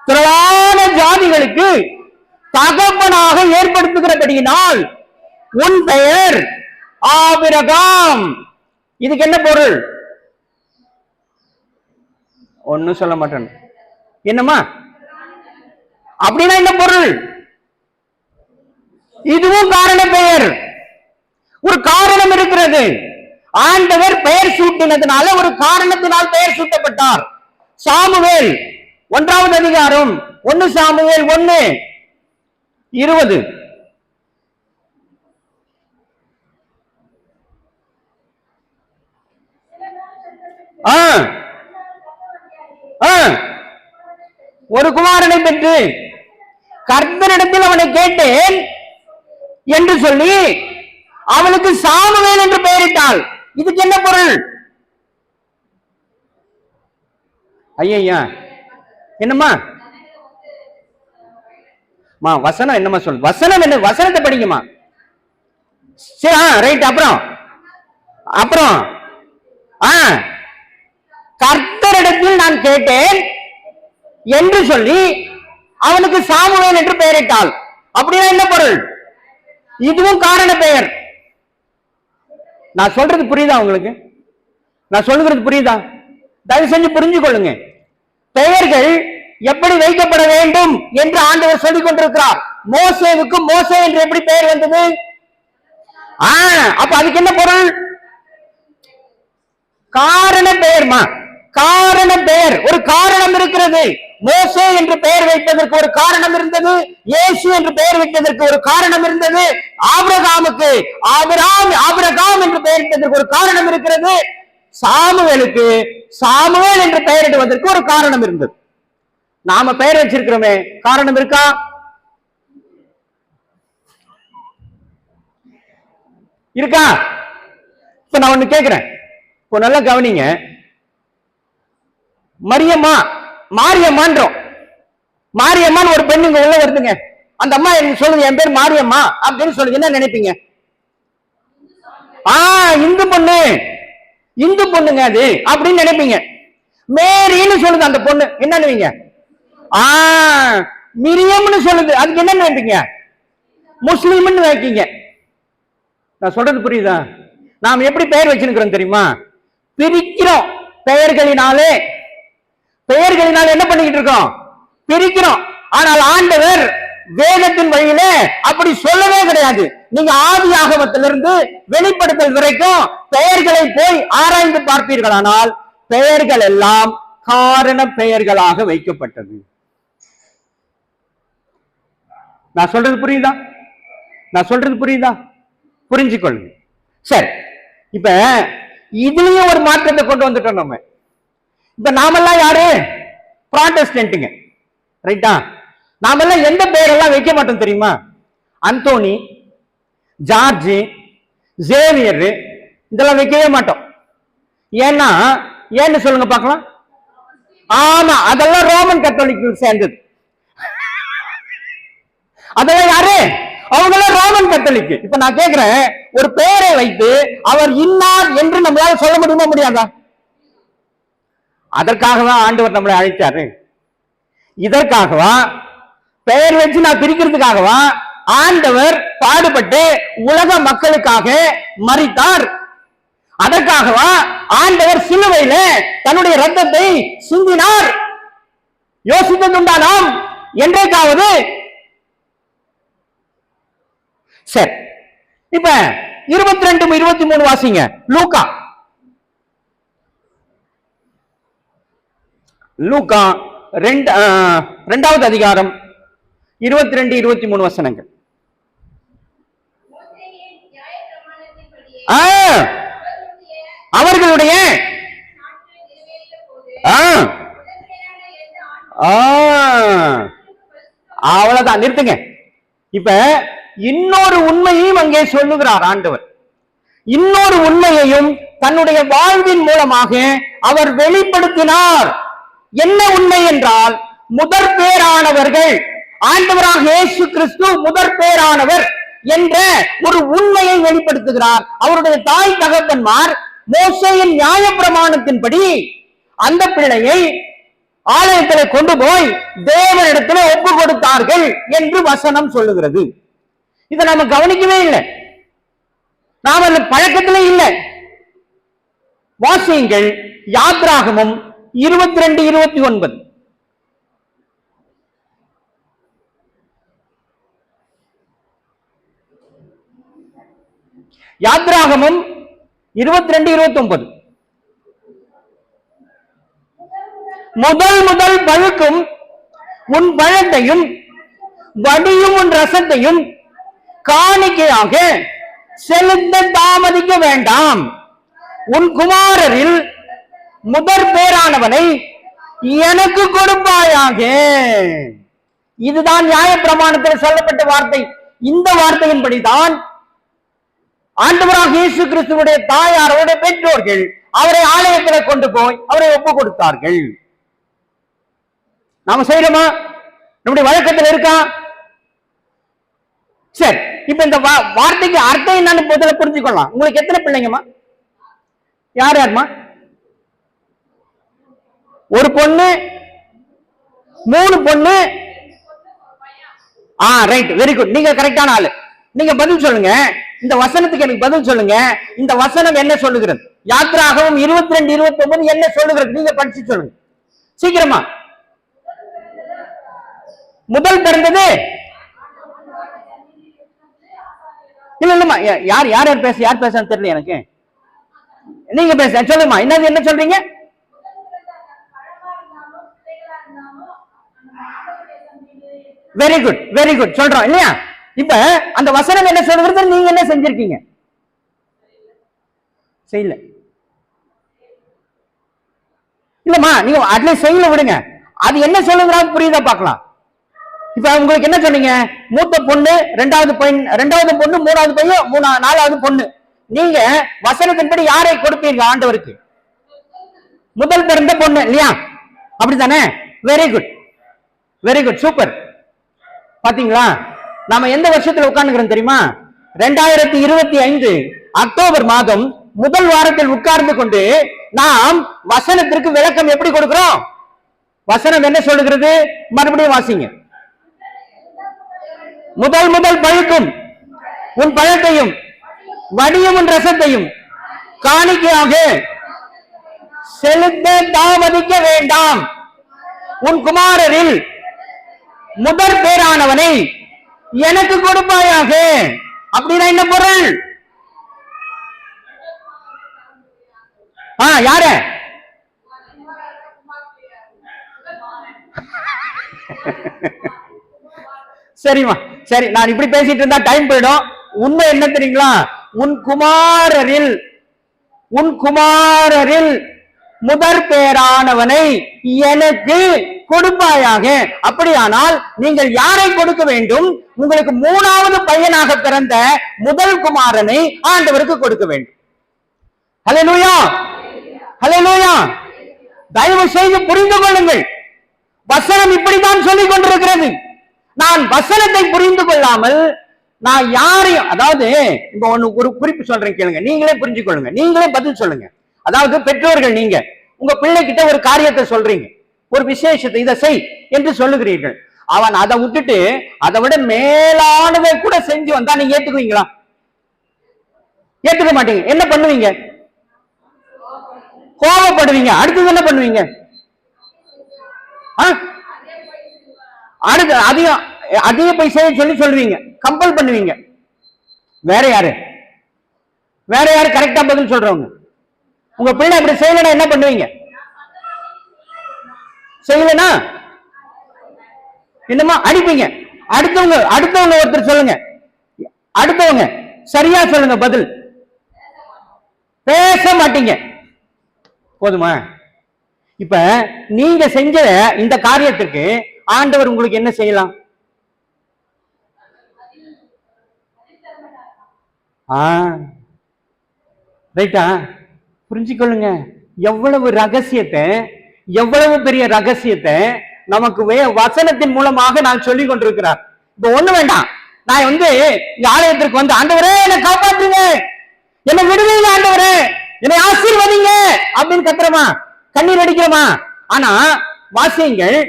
A: திரளான ஜாதிகளுக்கு தகப்பனாக ஏற்படுத்துகிறபடியினால் உன் பெயர் ஆபிரகாம். இதுக்கு என்ன பொருள்? ஒன்னும் சொல்ல மாட்டேன். என்னமா அப்படின்னா என்ன பொருள்? இதுவும் காரண பெயர். ஒரு காரணம் இருக்கிறது. ஆண்டவர் பெயர் சூட்டினதுனால ஒரு காரணத்தினால் பெயர் சூட்டப்பட்டார். சாமுவேல் 1வது அதிகாரம் 1 சாமுவேல் 1:20. ஆ, ஆ, ஒரு குமாரனை பெற்று கர்த்தரிடத்தில் அவனை கேட்டேன் என்று சொல்லி அவனுக்கு சாமுவேல் என்று பெயரிட்டாள். இதுக்கு என்ன பொருள்? ஐயா என்னம்மா வசனம் என்னமா சொல்லு? வசனம் என்ன? வசனத்தை படிக்குமா? சரி, ரைட். அப்புறம் அப்புறம் கர்த்தரிடத்தில் நான் கேட்டேன் என்று சொல்லி அவனுக்கு சாமுவேல் என்று பெயரிட்டாள். அப்படின்னா என்ன பொருள்? இதுவும் காரண பெயர். நான் சொல்றது புரியுதா உங்களுக்கு? நான் சொல்லுகிறது புரியுதா? தயவு செஞ்சு புரிஞ்சு கொள்ளுங்க. பெயர்கள் எப்படி வைக்கப்பட வேண்டும் என்று ஆண்டவர் சொல்லிக் கொண்டிருக்கிறார். மோசேவுக்கு மோசே என்று எப்படி பெயர் வந்தது? அப்ப அதுக்கு என்ன பொருள்? காரண பெயர்மா. காரண பெயர், ஒரு காரணம் இருக்கிறது. மோசே என்று பெயர் வைப்பதற்கு ஒரு காரணம் இருந்தது. இயேசு என்று பெயர் வைப்பதற்கு ஒரு காரணம் இருந்தது. ஆபிரகாமுக்கு ஆபிரகாம் என்று பெயரிட்டதற்கு ஒரு காரணம் இருக்கிறது. சாமுவேலுக்கு சாமுவேல் என்று பெயரிடுவதற்கு ஒரு காரணம் இருந்தது. நாம பெயர் வச்சிருக்கிறோமே, காரணம் இருக்கா? இருக்கா? இப்ப நான் ஒண்ணு கேட்கிறேன், இப்போ நல்லா கவனிங்க. மரியம்மா மாரியம்மான்றோம். மாரியம்மான்னு ஒரு பெண்ணுங்க உள்ள வருதுங்க. அந்த அம்மா எனக்கு சொல்லுங்க, என் பேர் மாரியம்மா அப்படின்னு சொல்லுங்க. என்ன நினைப்பீங்க? இந்து பொண்ணு, இந்து பொண்ணுங்க அது அப்படின்னு நினைப்பீங்க. மேரின்னு சொல்லுது அந்த பொண்ணு, என்ன நினைப்பீங்க? மிரியம்னு சொல்லுது, அதுக்கு என்ன நினைப்பீங்க? முஸ்லீம்னு வைக்கீங்க. நான் சொல்றது புரியுதா? நாம் எப்படி பெயர் வச்சிருக்கிறோம் தெரியுமா? பிரிக்கிறோம். பெயர்களினாலே என்ன பண்ணிக்கிட்டு இருக்கோம்? பிரிக்கிறோம். ஆனால் ஆண்டவர் வேதத்தின் வழியில அப்படி சொல்லவே கிடையாது. நீங்க ஆதி ஆகமத்திலிருந்து வெளிப்படுத்தல் வரைக்கும் பெயர்களை போய் ஆராய்ந்து பார்ப்பீர்களானால் பெயர்கள் எல்லாம் காரண பெயர்களாக வைக்கப்பட்டது. நான் சொல்றது புரியுதா? நான் சொல்றது புரியுதா? புரிஞ்சுக்கொள்ளுங்க. சரி, இப்ப இதுலயும் ஒரு மாற்றத்தை கொண்டு வந்துட்டோம் நம்ம. இப்ப நாமெல்லாம் யாரு? புராட்டஸ்டன்ட்டுங்க, ரைட்டா? நாமெல்லாம் எந்த பெயரெல்லாம் வைக்க மாட்டோம் தெரியுமா? அந்தோனி, ஜார்ஜ், ஜேவியர், இதெல்லாம் வைக்கவே மாட்டோம். ஏன்னு சொல்லுங்க பார்க்கலாம். ஆமா, அதெல்லாம் ரோமன் கத்தோலிக்கு சேர்ந்தது. அதெல்லாம் யாரு? அவங்களாம் ரோமன் கத்தோலிக்கு. இப்ப நான் கேட்கிறேன், ஒரு பெயரை வைத்து அவர் இன்னார் என்று நம்மளால சொல்ல முடியுமா? முடியாதா? அதற்காகவா ஆண்டவர் நம்மளை அழைச்சாரு? இதற்காகவா? பெயர் வச்சு நான் பிரிக்கிறதுக்காகவா ஆண்டவர் பாடுபட்டு உலக மக்களுக்காக மரித்தார்? அதற்காகவா ஆண்டவர் சிலுவையில தன்னுடைய ரத்தத்தை சிந்தினார்? யோசித்ததுண்டா நாம் என்றைக்காவது? சரி, இப்ப 22, 23 வாசிங்க. லூக்கா 2வது அதிகாரம் 22, 23 வசனங்கள். அவர்களுடைய அவ்வளவுதான், நிறுத்துங்க. இப்ப இன்னொரு உண்மையையும் அங்கே சொல்லுகிறார் ஆண்டவர். இன்னொரு உண்மையையும் தன்னுடைய வாழ்வின் மூலமாக அவர் வெளிப்படுத்தினார். என்ன உண்மை என்றால், முதற் பேரானவர்கள், ஆண்டவராக இயேசு கிறிஸ்து முதற் பேரானவர் என்ற ஒரு உண்மையை வெளிப்படுத்துகிறார். அவருடைய தாய் தகப்பன்மார் மோசேயின் நியாயப்பிரமாணத்தின்படி அந்த பிள்ளையை ஆலயத்தில் கொண்டு போய் தேவனிடத்தில் ஒப்பு கொடுத்தார்கள் என்று வசனம் சொல்லுகிறது. இதை நாம கவனிக்கவே இல்லை, நாம அந்த பழக்கத்திலே இல்லை. வாசியுங்கள் யாத்ராகமம் 22, 29. யாத்ராகமம் 22, 29. முதல் பழுக்கும் உன் பழத்தையும் வடியும் உன் ரசத்தையும் காணிக்கையாக செலுத்த தாமதிக்க வேண்டாம். உன் குமாரரில் முதற் பேரானவனை எனக்கு கொடுப்பாயாக. இதுதான் நியாய பிரமாணத்தில் சொல்லப்பட்ட வார்த்தை. இந்த வார்த்தையின்படிதான் ஆண்டவராக இயேசு கிறிஸ்துவுடைய தாயார், அவருடைய பெற்றோர்கள் அவரை ஆலயத்தில் கொண்டு போய் அவரை ஒப்பு கொடுத்தார்கள். நாம செய்யறோமா? நம்முடைய வழக்கத்தில் இருக்கா? சரி, இப்ப இந்த வார்த்தைக்கு அர்த்தம் என்னன்னு முதல்ல புரிஞ்சுக்கொள்ளலாம். உங்களுக்கு எத்தனை பிள்ளைங்கம்மா? யார் யாருமா? ஒரு பொண்ணு, 3 பொண்ணு. Right, very good. நீங்க கரெக்டான ஆளு. நீங்க பதில் சொல்லுங்க. இந்த வசனத்துக்கு எனக்கு பதில் சொல்லுங்க. இந்த வசனம் என்ன சொல்லுகிறது? யாத்ராகமம் 22:29 என்ன சொல்லுகிறது? நீங்க படிச்சு சொல்லுங்க சீக்கிரமா. முதல் பிறந்தது இல்ல இல்லம்மா, யார் யார் யார் பேச யார் பேச தெரியல எனக்கு. நீங்க பேச சொல்லுமா. என்னது, என்ன சொல்றீங்க? வெரி குட், வெரி குட் சொல்றோம் இல்லையா? இப்ப அந்த வசனம் என்ன சொல்றது? நீங்க என்ன செஞ்சிருக்கீங்க? செய்யல. இல்லம்மா, நீங்க அட்லீஸ்ட் செய்யல விடுங்க. அது என்ன சொல்லுங்கிறாங்க புரியுதா பார்க்கலாம். இப்ப உங்களுக்கு என்ன சொன்னீங்க? மூத்த பொண்ணு, ரெண்டாவது பொண்ணு, மூணாவது பையன், 4வது பொண்ணு. நீங்க வசனத்தின்படி யாரை கொடுப்பீங்க ஆண்டவருக்கு? முதல் பிறந்த பொண்ணு இல்லையா? அப்படித்தானே? Very good, very good, super. பாத்தீங்களா, நாம எந்த வருஷத்துல உட்கார்ந்துக்கிறோம் தெரியுமா? 2025 அக்டோபர் மாதம் முதல் வாரத்தில் உட்கார்ந்து கொண்டு நாம் வசனத்திற்கு விளக்கம் எப்படி கொடுக்கிறோம்? வசனம் என்ன சொல்லுகிறது? மறுபடியும் வாசிங்க. முதல் முதல் பழுக்கும் உன் பழத்தையும் வடியும் உன் ரசத்தையும் காணிக்கையாக செலுத்த தாமதிக்க வேண்டாம். உன் குமாரரில் முதற் பேரானவனை எனக்கு கொடுப்பாயாக. அப்படின்னா என்ன பொருள்? யார? சரிமா, சரி. நான் இப்படி பேசிட்டு இருந்தா டைம் போயிடும். உண்மை என்ன தெரியுங்களா? உன் குமாரரில் முதற் பேரானவனை எனக்கு கொடுப்பாயாக. அப்படியானால் நீங்கள் யாரை கொடுக்க வேண்டும்? உங்களுக்கு 3வது பையனாக பிறந்த முதல் குமாரனை ஆண்டவருக்கு கொடுக்க வேண்டும். ஹல்லேலூயா, ஹல்லேலூயா. தயவு செய்து புரிந்து கொள்ளுங்கள். வசனம் இப்படித்தான் சொல்லிக் கொண்டிருக்கிறது. நான் வசனத்தை புரிந்து கொள்ளாமல் நான் யாரையும், அதாவது இப்ப ஒரு குறிப்பு சொல்றேன் கேளுங்க, நீங்களே புரிஞ்சு கொள்ளுங்க, நீங்களே பதில் சொல்லுங்க. அதாவது பெற்றோர்கள், நீங்க உங்க பிள்ளை கிட்ட ஒரு காரியத்தை சொல்றீங்க, ஒரு விசேஷத்தை இதை செய் என்று சொல்லுகிறீர்கள். அவன் அதை விட்டுட்டு அதை விட மேலானதை கூட செஞ்சு வந்தா நீங்க ஏத்துக்குவீங்களா? ஏத்துக்க மாட்டீங்க. என்ன பண்ணுவீங்க? கோபப்படுவீங்க. அடுத்தது என்ன பண்ணுவீங்க? அடுத்து அதையும் போய் செய்ய சொல்லி சொல்லுவீங்க, கம்பல் பண்ணுவீங்க. வேற யாரு கரெக்டா பதில் சொல்றவங்க? உங்க பிள்ளை அப்படி செய்யலன்னா என்ன பண்ணுவீங்க? செய்யலனா என்னமா அடிப்பீங்க. அடுத்தவங்க ஒருத்தர் சொல்லுங்க, அடுத்தவங்க சரியா சொல்லுங்க பதில். பேச மாட்டீங்க. போதுமா? இப்ப நீங்க செஞ்ச இந்த காரியத்திற்கு ஆண்டவர் உங்களுக்கு என்ன செய்யலாம்? ரைட்டா? புரிஞ்சுக்கொள்ளுங்க. எவ்வளவு ரகசியத்தை, எவ்வளவு பெரிய ரகசியத்தை நமக்கு வசனத்தின் மூலமாக நான் சொல்லிக் கொண்டிருக்கிறார். இப்ப ஒண்ணு வேண்டாம், நான் ஆலயத்திற்கு வந்து ஆண்டவரே என்னை காப்பாற்றுங்க, என்னை விடுவீங்க, ஆண்டவரே என்னை ஆசீர்வதிங்க அப்படின்னு கத்துறமா, கண்ணீர் அடிக்கிறோமா? ஆனா வாசியுங்கள்,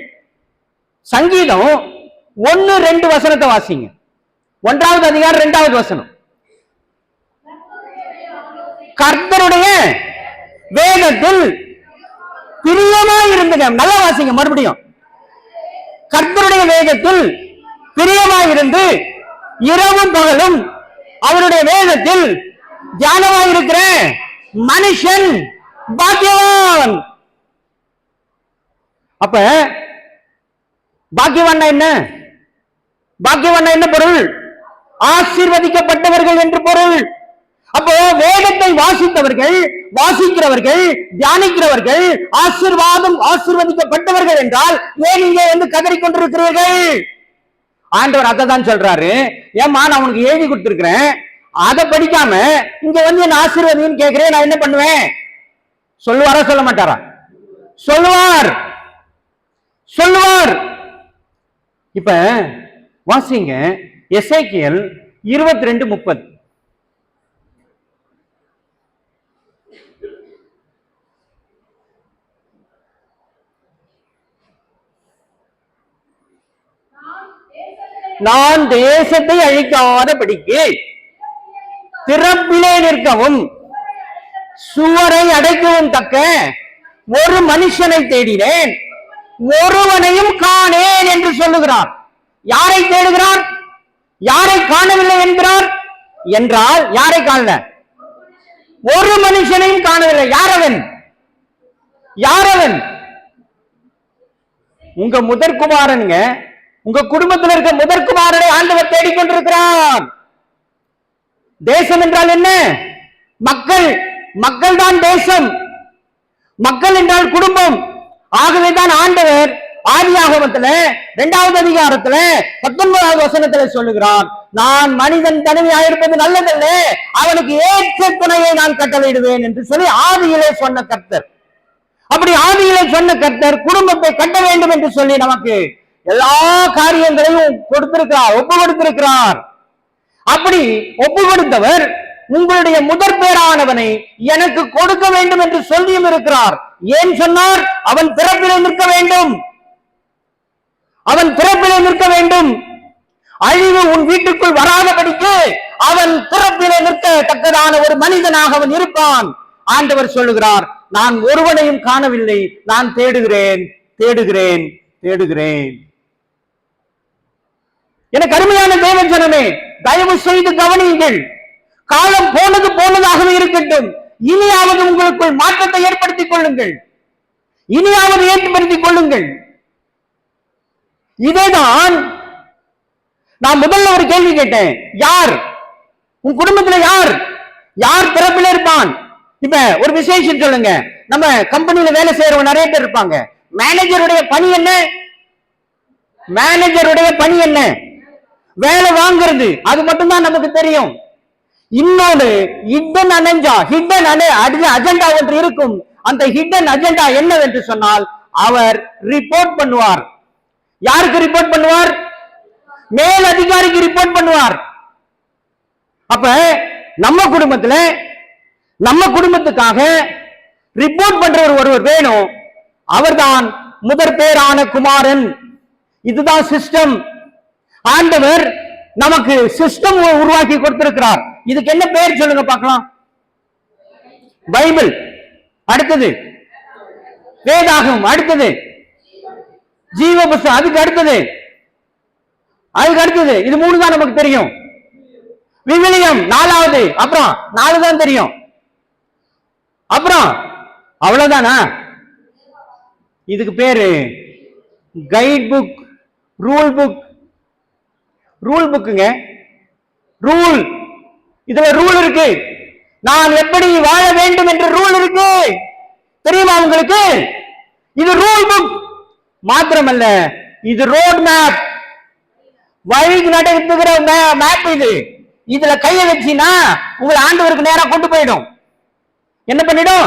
A: சங்கீதம் 1-2 வசனத்தை வாசிங்க. 1வது அதிகாரம் 2வது வசனம். கர்த்தருடைய வேதத்தில் பிரியமாய் இருந்துங்க. நல்லா வாசிங்க மறுபடியும். கர்த்தருடைய வேதத்தில் பிரியமாய் இருந்து இரவும் பகலும் அவருடைய வேதத்தில் தியானமாய் இருக்கிற மனுஷன் பாக்கியவான். அப்ப பாக்கியவான் என்ன? பாக்கியவான் என்ன பொருள்? ஆசீர்வதிக்கப்பட்டவர்கள் என்று பொருள். அப்போ வேதத்தை வாசிக்கிறவர்கள் தியானிக்கிறவர்கள் ஆசீர்வதிக்கப்பட்டவர்கள் என்றால் ஏன் இங்கே வந்து கதறிக்கொண்டிருக்கிறீர்கள்? ஆண்டவர் அதை தான் சொல்றாரு. ஏமா நான் உனக்கு எழுதி கொடுத்திருக்கிறேன், அதை படிக்காம இங்க வந்து என்ன ஆசீர்வதின்னு கேட்கிறேன், நான் என்ன பண்ணுவேன்? சொல்லுவாரா சொல்ல மாட்டாரா? சொல்லுவார். இப்ப வாசிங்க எசேக்கியேல் 22:30. நான் தேசத்தை அழிக்காதபடிக்கு திறப்பிலே நிற்கவும் சுவரை அடைக்கவும் தக்க ஒரு மனுஷனை தேடினேன், ஒருவனையும் காணேன் என்று சொல்லுகிறார். யாரை தேடுகிறார்? யாரை காணவில்லை என்கிறார் என்றால் யாரை காணல? ஒரு மனுஷனையும் காணவில்லை. யாரவன்? உங்க முதற்குமாரனுங்க, உங்க குடும்பத்தில் இருக்க முதற்குமாரனை ஆண்டவர் தேடிக்கொண்டிருக்கிறார். தேசம் என்றால் என்ன? மக்கள் தான் தேசம். மக்கள் என்றால் குடும்பம். ஆகவேதான் ஆண்டவர் ஆதியாகமத்துல 2வது அதிகாரத்துல 19வது வசனத்துல சொல்லுகிறார், நான் மனிதன் தனிமையாயிருப்பது நல்லதல்ல, அவனுக்கு ஏற்ற துணையை நான் கட்டளையிடுவேன் என்று சொல்லி ஆதியிலே சொன்ன கர்த்தர். அப்படி ஆதியிலே சொன்ன கர்த்தர் குடும்பத்தை கட்ட வேண்டும் என்று சொல்லி நமக்கு எல்லா காரியங்களையும் ஒப்பு கொடுத்திருக்கிறார். அப்படி ஒப்பு கொடுத்தவர் உங்களுடைய முதற் பேரானவனை எனக்கு கொடுக்க வேண்டும் என்று சொல்லியும் இருக்கிறார். ஏன் சொன்னார்? அவன் பிறப்பிலே நிற்க வேண்டும். அழிவு உன் வீட்டுக்குள் வராதபடிக்கு அவன் பிறப்பிலே நிற்கத்தக்கதான ஒரு மனிதனாக அவன் இருப்பான். ஆண்டவர் சொல்லுகிறார், நான் ஒருவனையும் காணவில்லை, நான் தேடுகிறேன். எனக்கு அருமையான தேவ ஜனமே, தயவு செய்து கவனியுங்கள். காலம் போனதாகவே இருக்கட்டும். இனியாவது உங்களுக்குள் மாற்றத்தை ஏற்படுத்திக் கொள்ளுங்கள். இதேதான் நான் முதல்ல ஒரு கேள்வி கேட்டேன். யார் உன் குடும்பத்துல யார் பிறப்பில் இருப்பான்? இப்ப ஒரு விசேஷம் சொல்லுங்க. நம்ம கம்பெனியில வேலை செய்யறவங்க நிறைய பேர் இருப்பாங்க. மேனேஜருடைய பணி என்ன? வேலை வாங்குறது. அது மட்டும்தான் நமக்கு தெரியும். இன்னொரு ஹிடன் அஜெண்டா ஒன்று இருக்கும். அந்த ஹிடன் அஜெண்டா என்னவென்று சொன்னால், அவர் ரிப்போர்ட் பண்ணுவார். யாருக்கு ரிப்போர்ட் பண்ணுவார்? மேல் அதிகாரிக்கு ரிப்போர்ட் பண்ணுவார். அப்ப நம்ம குடும்பத்துக்காக ரிப்போர்ட் பண்றவர் ஒருவர் வேணும். அவர்தான் முதற் பேரான குமாரன். இதுதான் சிஸ்டம். ஆண்டவர் நமக்கு சிஸ்டம் உருவாக்கி கொடுத்திருக்கிறார். இதுக்கு என்ன பேர் சொல்லுங்க பார்க்கலாம்? பைபிள், அடுத்தது வேதாகம், அடுத்தது ஜீவ புஸ்தகம், அதுக்கு அடுத்தது இது 3 தான் நமக்கு தெரியும். விவிலியம் 4வது, அப்புறம் 4 தான் தெரியும். அப்புறம் அவ்வளவுதானா? இதுக்கு பேரு கைட் புக், ரூல் புக்குங்க. இதுல ரூல் இருக்கு. நான் எப்படி வாழ வேண்டும் என்ற ரூல் இருக்கு. தெரியுமா உங்களுக்கு? இது ரூல் புக் மாத்திரமல்ல, இது ரோட் மேப், வழிக்கு நடத்துகிற மேப். இதுல கைய வச்சினா உங்களை ஆண்டவருக்கு நேரா கொண்டு போயிடும். என்ன பண்ணிடும்?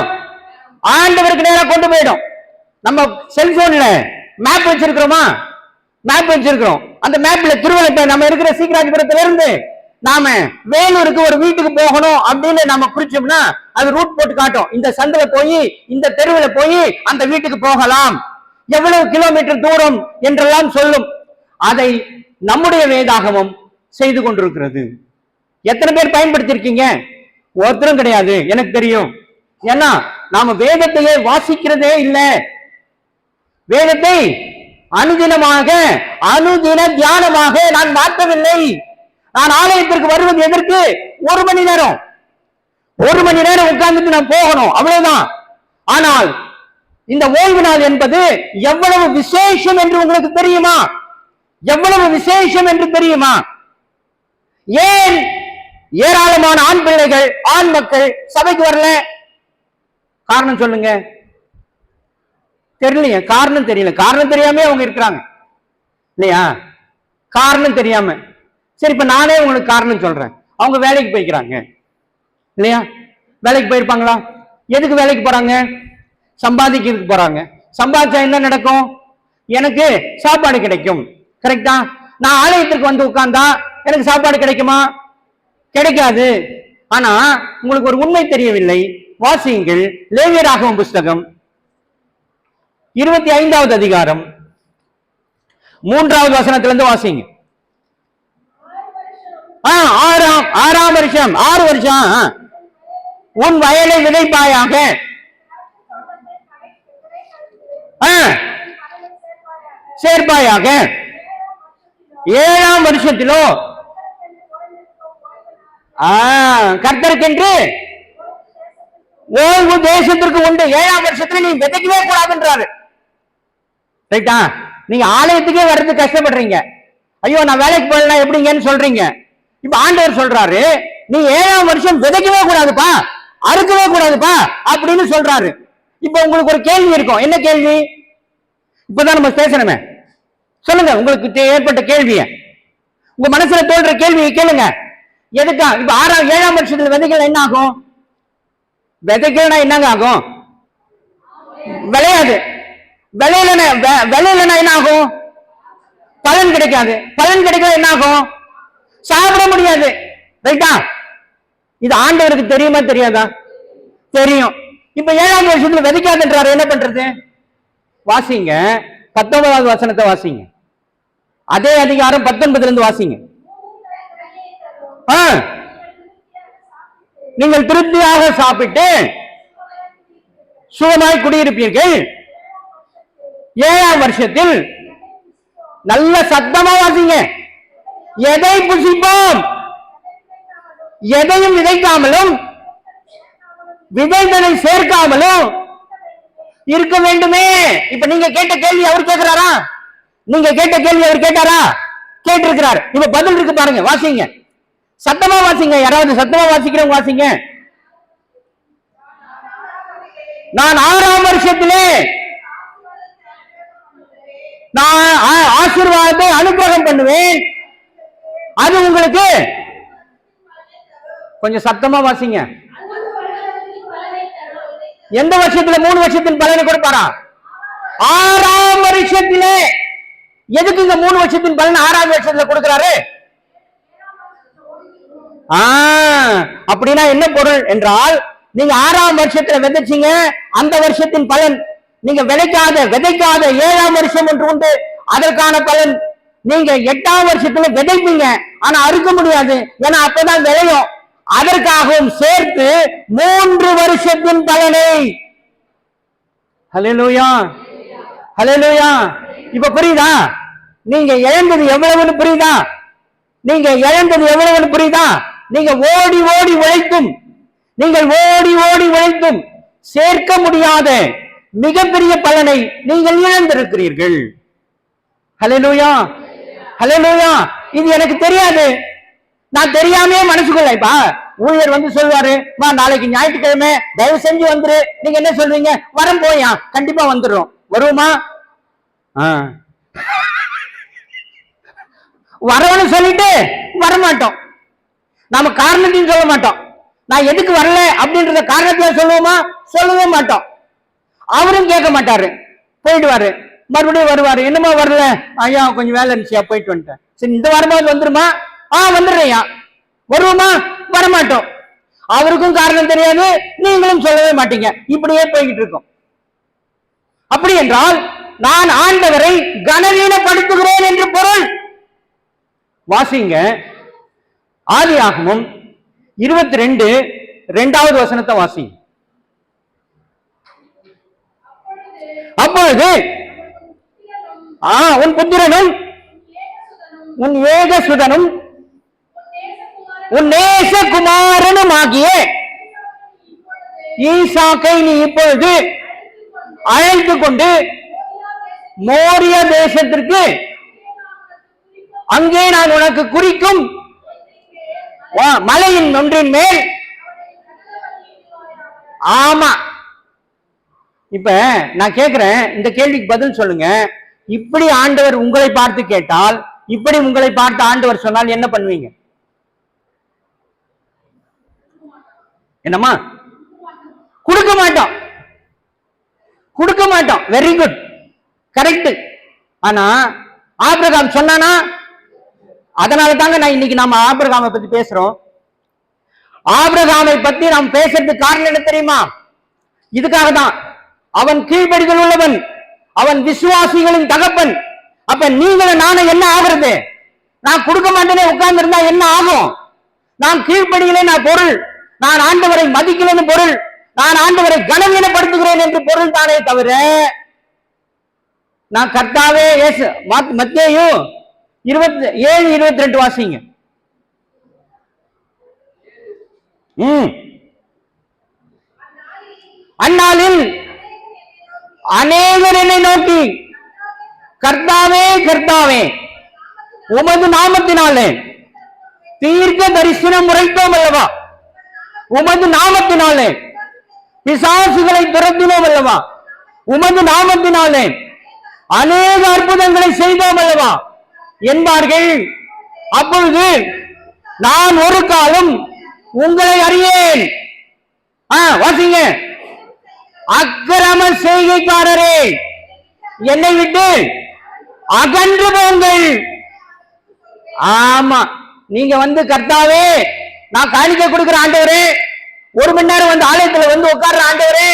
A: ஆண்டவருக்கு நேரா கொண்டு போயிடும். நம்ம செல்போன்ல மேப் வச்சிருக்கிறோமா? அந்த மேப்ல திருவள்ளப்ப நம்ம இருக்கிற சீக்கிராஜபுரத்துல இருந்து நாம வேலூருக்கு ஒரு வீட்டுக்கு போகணும் அப்படின்னு நம்ம குறிச்சோம்னா அது ரூட் போட்டு காட்டும். இந்த சந்தில போய், இந்த தெருவில் போய் அந்த வீட்டுக்கு போகலாம், எவ்வளவு கிலோமீட்டர் தூரம் என்றெல்லாம் சொல்லும். அதை நம்முடைய வேதாகமம் செய்து கொண்டிருக்கிறது. எத்தனை பேர் பயன்படுத்திருக்கீங்க? ஒருத்தரும் கிடையாது, எனக்கு தெரியும். ஏன்னா நாம வேதத்தையே வாசிக்கிறதே இல்லை. வேதத்தை அனுதின தியானமாக நான் மாற்றவில்லை. நான் ஆலயத்திற்கு வருவது எதற்கு? 1 மணி நேரம் உட்கார்ந்துட்டு நான் போகணும், அவ்வளவுதான். ஆனால் இந்த ஓய்வு நாள் என்பது எவ்வளவு விசேஷம் என்று உங்களுக்கு தெரியுமா? ஏராளமான ஆண் பிள்ளைகள், ஆண் மக்கள் சபைக்கு வரல. காரணம் சொல்லுங்க. தெரியலையே, காரணம் தெரியல. காரணம் தெரியாம அவங்க இருக்கிறாங்க இல்லையா? காரணம் தெரியாம. சரி, இப்ப நானே உங்களுக்கு காரணம் சொல்றேன். அவங்க வேலைக்கு போய்க்கிறாங்க இல்லையா? வேலைக்கு போயிருப்பாங்களா? எதுக்கு வேலைக்கு போறாங்க? சம்பாதிக்கிறதுக்கு போறாங்க. சம்பாதிச்சா என்ன நடக்கும்? எனக்கு சாப்பாடு கிடைக்கும். கரெக்டா? நான் ஆலயத்திற்கு வந்து உட்கார்ந்தா எனக்கு சாப்பாடு கிடைக்குமா? கிடைக்காது. ஆனா உங்களுக்கு ஒரு உண்மை தெரியவில்லை. வாசியுங்கள் லேவியராகமம் புஸ்தகம் 25வது அதிகாரம் 3வது வசனத்திலிருந்து வாசிங்க. 6ஆம் வருஷம் 6 வருஷம் உன் வயலை விதைப்பாயாக, சேர்ப்பாயாக. 7ஆம் வருஷத்திலோ கர்த்தருக்கென்று ஓய்வு தேசத்திற்கு உண்டு. 7ஆம் வருஷத்துல நீ விதைக்கவே கூடாதுன்றாரு. ரைட்டா? நீங்க ஆலயத்துக்கே வர்றது கஷ்டப்படுறீங்க. ஐயோ நான் வேலைக்கு போகலாம் எப்படிங்கன்னு சொல்றீங்க. இப்ப ஆண்டவர் சொல்றாரு, நீ 7ஆம் வருஷம் விதைக்கவே கூடாதுப்பா, அறுக்கவே கூடாதுப்பா அப்படின்னு சொல்றாரு. இப்ப உங்களுக்கு ஒரு கேள்வி இருக்கும். என்ன கேள்வி? இப்பதான் நம்ம பேசணுமே. சொல்லுங்க, உங்களுக்கு ஏற்பட்ட கேள்விய, உங்க மனசுல தோன்ற கேள்வியை கேளுங்க. எதுக்கா? இப்ப 7ஆம் வருஷத்துல விதைகள் என்ன ஆகும்? விதைக்கலன்னா என்னங்க ஆகும்? விளையாது. விளையலன்னா என்ன ஆகும்? பலன் கிடைக்காது. பலன் கிடைக்கல என்ன ஆகும்? சாப்பிட முடியாது. ரைட்டா? இது ஆண்டவருக்கு தெரியுமா தெரியாதா? தெரியும். இப்ப 7ஆம் வருஷத்துல விதைக்காதுன்றாரு. என்ன பண்றது? வாசிங்க 19வது வசனத்தை வாசிங்க. அதே அதிகாரம் 19ல இருந்து வாசிங்க. நீங்கள் திருப்தியாக சாப்பிட்டு சுகமாய் குடியிருப்பீர்கள். 7ஆம் வருஷத்தில் நல்ல சத்தமா வாசிங்க. எதை புசிப்போம்? எதையும் விதைக்காமலும் விதைகளை சேர்க்காமலும் இருக்க வேண்டுமே. இப்ப நீங்க கேட்ட கேள்வி அவர் கேட்கிறாரா? நீங்க கேட்ட கேள்வி அவர் கேட்டாரா? கேட்டிருக்கிறார். இப்ப பதில் இருக்கு பாருங்க, வாசிங்க. சத்தமா வாசிங்க. யாராவது சத்தமா வாசிக்கிறவங்க வாசிங்க. நான் 6ஆம் வருஷத்திலே நான் ஆசீர்வாதத்தை அனுகிரகம் பண்ணுவேன். அது உங்களுக்கு கொஞ்சம் சத்தமா வாசிங்க. எந்த வருஷத்துல? 3 வருஷத்தின் பலனை கொடுப்பாரா? 6ஆம் வருஷத்திலே. எதுக்கு இந்த 3 வருஷத்தின் பலன் 6ஆம் வருஷத்துல கொடுக்கிறாரு? அப்படின்னா என்ன பொருள் என்றால், நீங்க 6ஆம் வருஷத்துல விதைச்சீங்க, அந்த வருஷத்தின் பலன். நீங்க விதைக்காத 7ஆம் வருஷம் என்று உண்டு, அதற்கான பலன். நீங்க 8ஆம் வருஷத்துல விதைப்பீங்க, ஆனா அறுக்க முடியாது, ஏன்னா அப்பதான் விளையும். அதற்காகவும் சேர்த்து 3 வருஷத்தின் பலனை. ஹல்லேலூயா, ஹல்லேலூயா. இப்ப புரியுதா? நீங்க இழந்தது எவ்வளவுன்னு புரியுதா? நீங்க இழந்தது எவ்வளவுன்னு புரியுதா? நீங்க ஓடி ஓடி உழைத்தும், நீங்கள் ஓடி ஓடி உழைத்தும் சேர்க்க முடியாத மிகப்பெரிய பலனை நீங்கள் இழந்திருக்கிறீர்கள். ஹல்லேலூயா, ஹல்லேலூயா. இது எனக்கு தெரியாது, நான் தெரியாமே மனசுக்குள்ள. இப்ப ஊழியர் வந்து சொல்வாரு, வா நாளைக்கு ஞாயிற்றுக்கிழமை தயவு செஞ்சு வந்துரு. நீங்க என்ன சொல்றீங்க? வரம் போயா, கண்டிப்பா வந்துடுறோம். வருவோமா? வரவன்னு சொல்லிட்டு வரமாட்டோம். நாம காரணத்தையும் சொல்ல மாட்டோம். நான் எதுக்கு வரல அப்படின்றத காரணத்தையும் சொல்லுவோமா? சொல்லவே மாட்டோம். அவரும் கேட்க மாட்டாரு, போயிடுவாரு. மறுபடியும் வருவாரு, என்னமா வரல? ஐயா கொஞ்சம் வேலை இருந்துச்சியா, போயிட்டு வந்துட்டேன். சரி, இந்த வாரமாவது வந்துருமா? வந்துடுறையா. வருவோமா? வரமாட்டோம். அவருக்கும் காரணம் தெரியாது, நீங்களும் சொல்லவே மாட்டீங்க. இப்படியே போய்கிட்டு இருக்கோம். அப்படி என்றால் நான் ஆண்டவரை கனவீனப்படுத்துகிறேன் என்று பொருள். வாசிங்க ஆதியாகமம் 22 வசனத்தை வாசிங்க. அப்பொழுது உன் புத்திரனும் உன் ஏகசுதனும் உன் நேசகுமாரனும் ஆகிய ஈசாக்கை நீ இப்பொழுது அழைத்துக் கொண்டு மோரிய தேசத்திற்கு அங்கே நான் உனக்கு குறிக்கும் மலையின் ஒன்றின் மேல். ஆமா. இப்ப நான் கேட்கிறேன், இந்த கேள்விக்கு பதில் சொல்லுங்க. இப்படி ஆண்டவர் உங்களை பார்த்து கேட்டால், இப்படி உங்களை பார்த்து ஆண்டவர் சொன்னால் என்ன பண்ணுவீங்க? என்னம்மா? கொடுக்க மாட்டோம், கொடுக்க மாட்டோம். Very good, correct. ஆனா ஆபிரகாம் சொன்னானா? அதனால தாங்க நான் இன்னைக்கு நாம ஆபிரகாமை பத்தி பேசுறோம். ஆபிரகாமை பத்தி நாம் பேசுறதுக்கு காரணம் என்ன தெரியுமா? இதுக்காக தான். அவன் கீழ்ப்படிதல் உள்ளவன், அவன் விசுவாசிகளின் தகப்பன். அப்ப நீங்களும் நானும் என்ன ஆகுறது? நான் கொடுக்க மாட்டேனே உட்கார்ந்து இருந்தா என்ன ஆகும்? நான் கீழ்ப்படிகளே நான் பொருள், நான் ஆண்டவரை மதிக்கலன்னு பொருள், நான் ஆண்டவரை கனவீனப்படுத்துகிறேன் என்று பொருள் தானே தவிர, நான் கர்த்தாவே மத்தேயு 27:22 வாசிங்க. அந்நாளில் அநேகர் என்னை நோக்கி, கர்த்தாவே கர்த்தாவே, உமது நாமத்தினாலே தீர்க்க தரிசனம் உரைத்தோம் அல்லவா? உமது நாமத்தினாலே பிசாசுகளை துரத்தினோம் அல்லவா? உமது நாமத்தினாலே அநேக அற்புதங்களை செய்தோம் அல்லவா என்பார்கள். அப்பொழுது நான் ஒரு காலம் உங்களை அறியேன். வாசிங்க. அக்கிரம செய்கைக்காரரே, என்னை விட்டு அகன்று போங்கள். ஆமா, நீங்க கர்த்தாவே நான் காணிக்கை கொடுக்கிற ஆண்டவரே, 1 மணி நேரம் ஆலயத்தில் உட்கார்ற ஆண்டவரே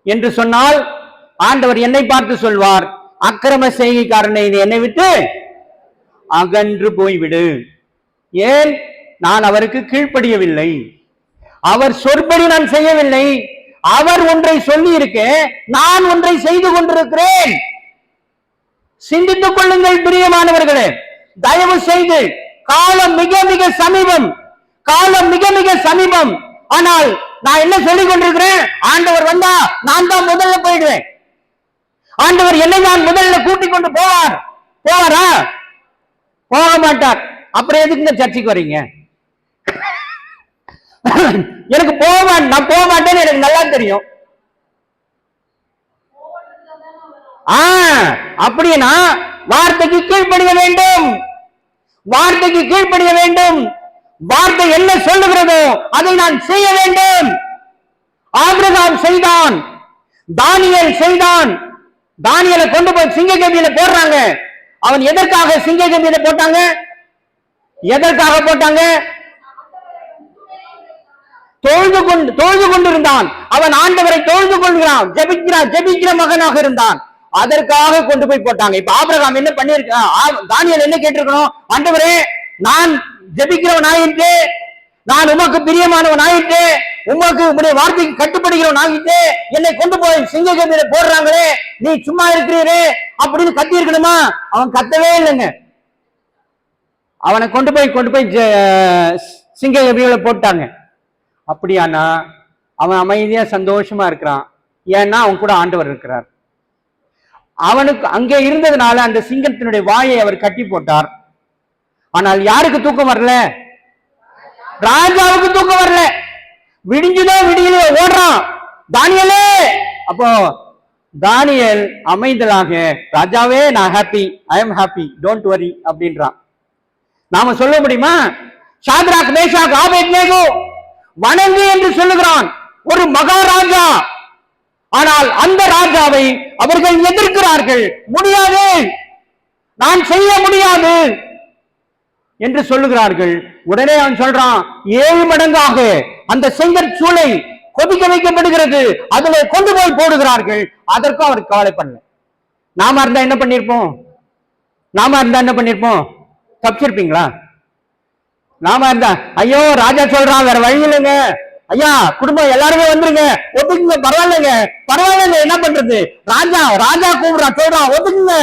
A: என்று சொன்னால், ஆண்டவர் என்னை பார்த்து சொல்வார், அக்கிரம செய்கைக்காரனை என்னை விட்டு அகன்று போய்விடு. ஏன்? நான் அவருக்கு கீழ்ப்படியவில்லை, அவர் சொற்படி நான் செய்யவில்லை. அவர் ஒன்றை சொல்லி இருக்க, நான் ஒன்றை செய்து கொண்டிருக்கிறேன். சிந்தித்துக் கொள்ளுங்கள் பிரியமானவர்களே, தயவு செய்து. காலம் மிக மிக சமீபம், காலம் மிக மிக சமீபம். ஆனால் நான் என்ன சொல்லிக் கொண்டிருக்கிறேன்? ஆண்டவர் வந்தா நான் தான் முதல்ல போயிடுவேன். ஆண்டவர் என்னை நான் முதல்ல கூட்டிக் கொண்டு போவாரா? போக மாட்டார். அப்புறம் எதுக்கு சர்ச்சைக்கு வரீங்க? எனக்கு நான் போக மாட்டேன்னு எனக்கு நல்லா தெரியும். அப்படின்னா வார்த்தைக்கு கீழ்ப்படிய வேண்டும், வார்த்தைக்கு கீழ்ப்படிய வேண்டும். வார்த்தை என்ன சொல்லுகிறதோ அதை நான் செய்ய வேண்டும். ஆபிரகாம் செய்தான், தானியேல் செய்தான். தானியேலை கொண்டு போய் சிங்கக்கம்பியில போடுறாங்க. அவன் எதற்காக சிங்கக்கம்பியில போட்டாங்க? எதற்காக போட்டாங்க? தொழுது கொண்டிருந்தான். அவன் ஆண்டவரை தொழுது கொள்கிறான், ஜெபிக்கிற மகனாக இருந்தான். அதற்காக கொண்டு போய் போட்டாங்க. இப்ப ஆபிரகாம் என்ன பண்ணிருக்கான்? தானியேல் என்ன கேட்டிருக்கணும்? ஆண்டவரே, நான் ஜெபிக்கிறவன் ஆயிட்டு, நான் உமக்கு பிரியமானவன் ஆயிட்டு, உமக்கு உங்களுடைய வார்த்தைக்கு கட்டுப்படுகிறவன் ஆகிட்டு, என்னை கொண்டு போய் சிங்கக்கம்பியில போடுறாங்களே, நீ சும்மா இருக்கிறீரே அப்படின்னு கத்தி இருக்கணுமா? அவன் கத்தவே இல்லைங்க. அவனை கொண்டு போய் சிங்கக்கம்பியில போட்டாங்க. அப்படியானா அவன் அமைதியா சந்தோஷமா இருக்கிறான். ஏன்னா அவன் கூட ஆண்டவர் இருக்கிறார். அவனுக்கு அங்கே இருந்ததுனால அந்த சிங்கத்தினுடைய வாயை அவர் கட்டி போட்டார். ஆனால் யாருக்கு தூக்கம் வரல? ராஜாவுக்கு தூக்கம் வரல. விடிஞ்சுதோ விடியலையோ ஓடுறான் தானியேலே. அப்போ தானியேல் அமைதலாக, ராஜாவே நான் happy, I am happy, don't worry அப்படின்றான். நாம சொல்ல முடியுமா? சாத்ராக், மேஷாக், ஆபேத்நேகோ வணங்கு என்று சொல்லுகிறான் ஒரு மகாராஜா. ஆனால் அந்த ராஜாவை அவர்கள் எதிர்க்கிறார்கள். முடியாது, நான் செய்ய முடியாது என்று சொல்லுகிறார்கள். உடனே அவன் சொல்றான், 7 மடங்காக அந்த செங்கற்சூளை கொதிக்க வைக்கப்படுகிறது, அதிலே கொண்டு போய் போடுகிறார்கள். அதற்கும் அவர் கவலை பண்ணல. நாம இருந்தா என்ன பண்ணிருப்போம்? தப்பிச்சிருப்பீங்களா? நாம இருந்தா, ஐயோ ராஜா சொல்றான், வேற வழி இல்லைங்க, ஐயா குடும்பம் எல்லாருமே வந்துருங்க, ஒத்துக்குங்க, பரவாயில்லைங்க, என்ன பண்றது? ராஜா கூப்பிடுறான், சொல்றான், ஒத்துக்குங்க,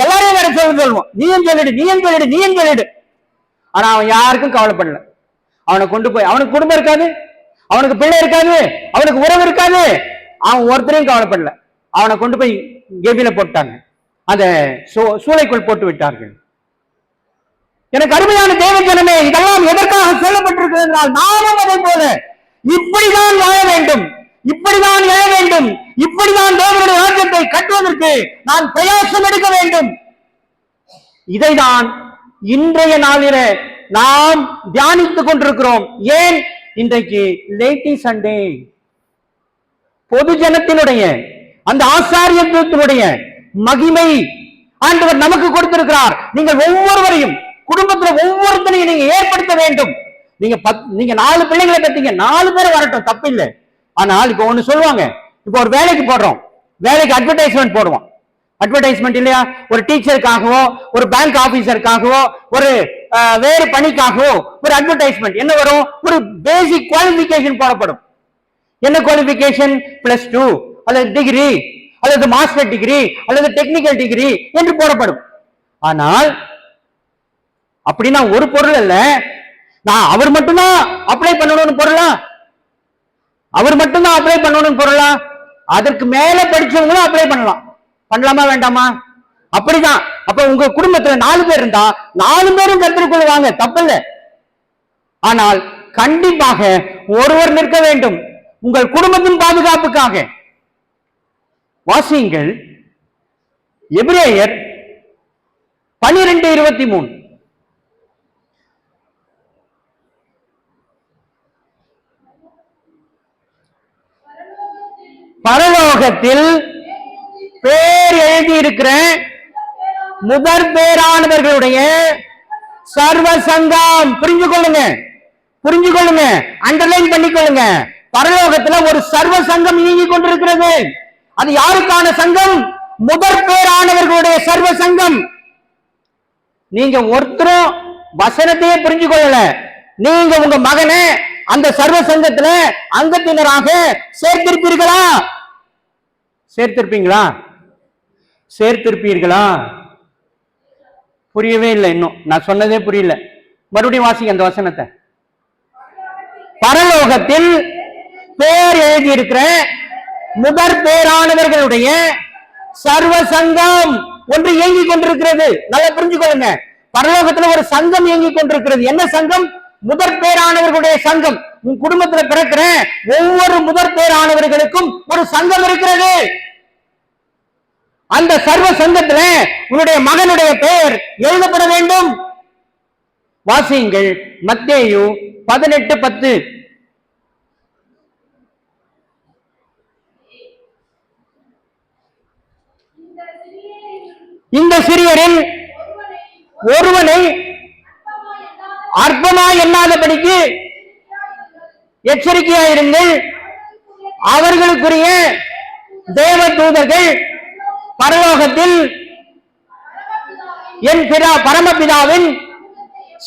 A: எல்லாரையும் வேற சொல்லுவோம், நீயும் சொல்லிடு. ஆனா அவன் யாருக்கும் கவலைப்படல. அவனை கொண்டு போய், அவனுக்கு குடும்பம் இருக்காது, அவனுக்கு பிள்ளை இருக்காது, அவனுக்கு உறவு இருக்காது, அவன் ஒருத்தரையும் கவலைப்படல. அவனை கொண்டு போய் கெபில போட்டாங்க, அத சூளைக்குள் போட்டு விட்டார்கள். எனக்கு அருமையான தேவ ஜனமே, இதெல்லாம் எதற்காக சொல்லப்பட்டிருக்கிறது? நானும் அதை போல இப்படிதான் வாழ வேண்டும், இப்படிதான் எழ வேண்டும், இப்படிதான் தேவனுடைய ராஜ்யத்தை கட்டுவதற்கு நான் பிரயாசம் எடுக்க வேண்டும். இதைதான் இன்றைய நாளில நாம் தியானித்துக் கொண்டிருக்கிறோம். ஏன்? இன்றைக்கு லேட்டி சண்டே, பொது ஜனத்தினுடைய அந்த ஆசாரியத்துவத்தினுடைய மகிமை ஆண்டவர் நமக்கு கொடுத்திருக்கிறார். நீங்கள் ஒவ்வொருவரையும், குடும்பத்தில் ஒவ்வொருத்தரையும் நீங்க ஏற்படுத்த வேண்டும். நீங்க 4 பிள்ளைகளை பத்தீங்க, 4 பேர் வரட்டும், தப்பு இல்லை. ஆனால் இப்ப ஒண்ணு சொல்லுவாங்க, இப்ப ஒரு வேலைக்கு போடுறோம், வேலைக்கு அட்வர்டைஸ்மெண்ட் போடுவோம். அட்வர்டைஸ்மெண்ட் இல்லையா? ஒரு டீச்சருக்காகவோ, ஒரு பேங்க் ஆபீசருக்காகவோ, ஒரு வேறு பணிக்காகவோ ஒரு அட்வர்டைஸ்மெண்ட் என்ன வரும்? ஒரு பேசிக் குவாலிபிகேஷன் போடப்படும். என்ன குவாலிபிகேஷன்? +2 அல்லது டிகிரி அல்லது மாஸ்டர் டிகிரி அல்லது டெக்னிக்கல் டிகிரி என்று போடப்படும். ஆனால் அப்படின்னா ஒரு பொருள் அல்ல, நான் அவர் மட்டும்தான் அப்ளை பண்ணணும்னு பொருளா? அவர் மட்டும்தான் அப்ளை பண்ணணும்னு பொருளா? அதற்கு மேல படிச்சவங்களும் அப்ளை பண்ணலாம். பண்ணலாமா வேண்டாமா? அப்படிதான். அப்ப உங்க குடும்பத்துல 4 பேர் இருந்தா 4 பேரும் கற்றுக்கொள்வாங்க, தப்பில்லை. ஆனால் கண்டிப்பாக ஒருவர் நிற்க வேண்டும் உங்கள் குடும்பத்தின் பாதுகாப்புக்காக. வாசியுங்கள் எபிரேயர் 12:23. பரலோகத்தில் பேர் எழுதி இருக்கிற முதற் பேரானவர்களுடைய சர்வ சங்கம். புரிஞ்சு கொள்ளுங்க, புரிஞ்சு கொள்ளுங்க, அண்டர்லைன் பண்ணிக்கொள்ளுங்க. பரலோகத்துல ஒரு சர்வ சங்கம் இயங்கிக் கொண்டிருக்கிறது. அது யாருக்கான சங்கம்? முதற் பேரானவர்களுடைய சர்வ சங்கம். நீங்க ஒருத்தரும் வசனத்தையே புரிஞ்சு கொள்ளல, நீங்க உங்க மகனை அந்த சர்வ சங்கத்துல அங்கத்தினராக சேர்த்திருப்பீர்களா? சேர்த்திருப்பீங்களா? சேர்த்திருப்பீர்களா? புரியவே இல்லை, இன்னும் நான் சொன்னதே புரியல. மறுபடியும் வாசிங்க அந்த வசனத்தை. பரலோகத்தில் பேர் எழுதியிருக்கிற முதற் பேரானவர்களுடைய சர்வ சங்கம் ஒன்று இயங்கிக் கொண்டிருக்கிறது. நல்லா புரிஞ்சுக்கொள்ளுங்க, பரலோகத்துல ஒரு சங்கம் இயங்கிக் கொண்டிருக்கிறது. என்ன சங்கம்? முதற் பேரானவர்களுடைய சங்கம். உன் குடும்பத்துல பிறக்கிற ஒவ்வொரு முதற் பேரானவர்களுக்கும் ஒரு சங்கம் இருக்கிறது. அந்த சர்வ சங்கத்துல உன்னுடைய மகனுடைய பெயர் எழுதப்பட வேண்டும். வாசியுங்கள் மத்தேயு 18:10. இந்த சிறியரில் ஒருவனை அற்பமாய் எண்ணாதபடிக்கு எச்சரிக்கையாயிருங்கள். அவர்களுக்குரிய தேவ தூதர்கள் பரலோகத்தில் என் பரமபிதாவின்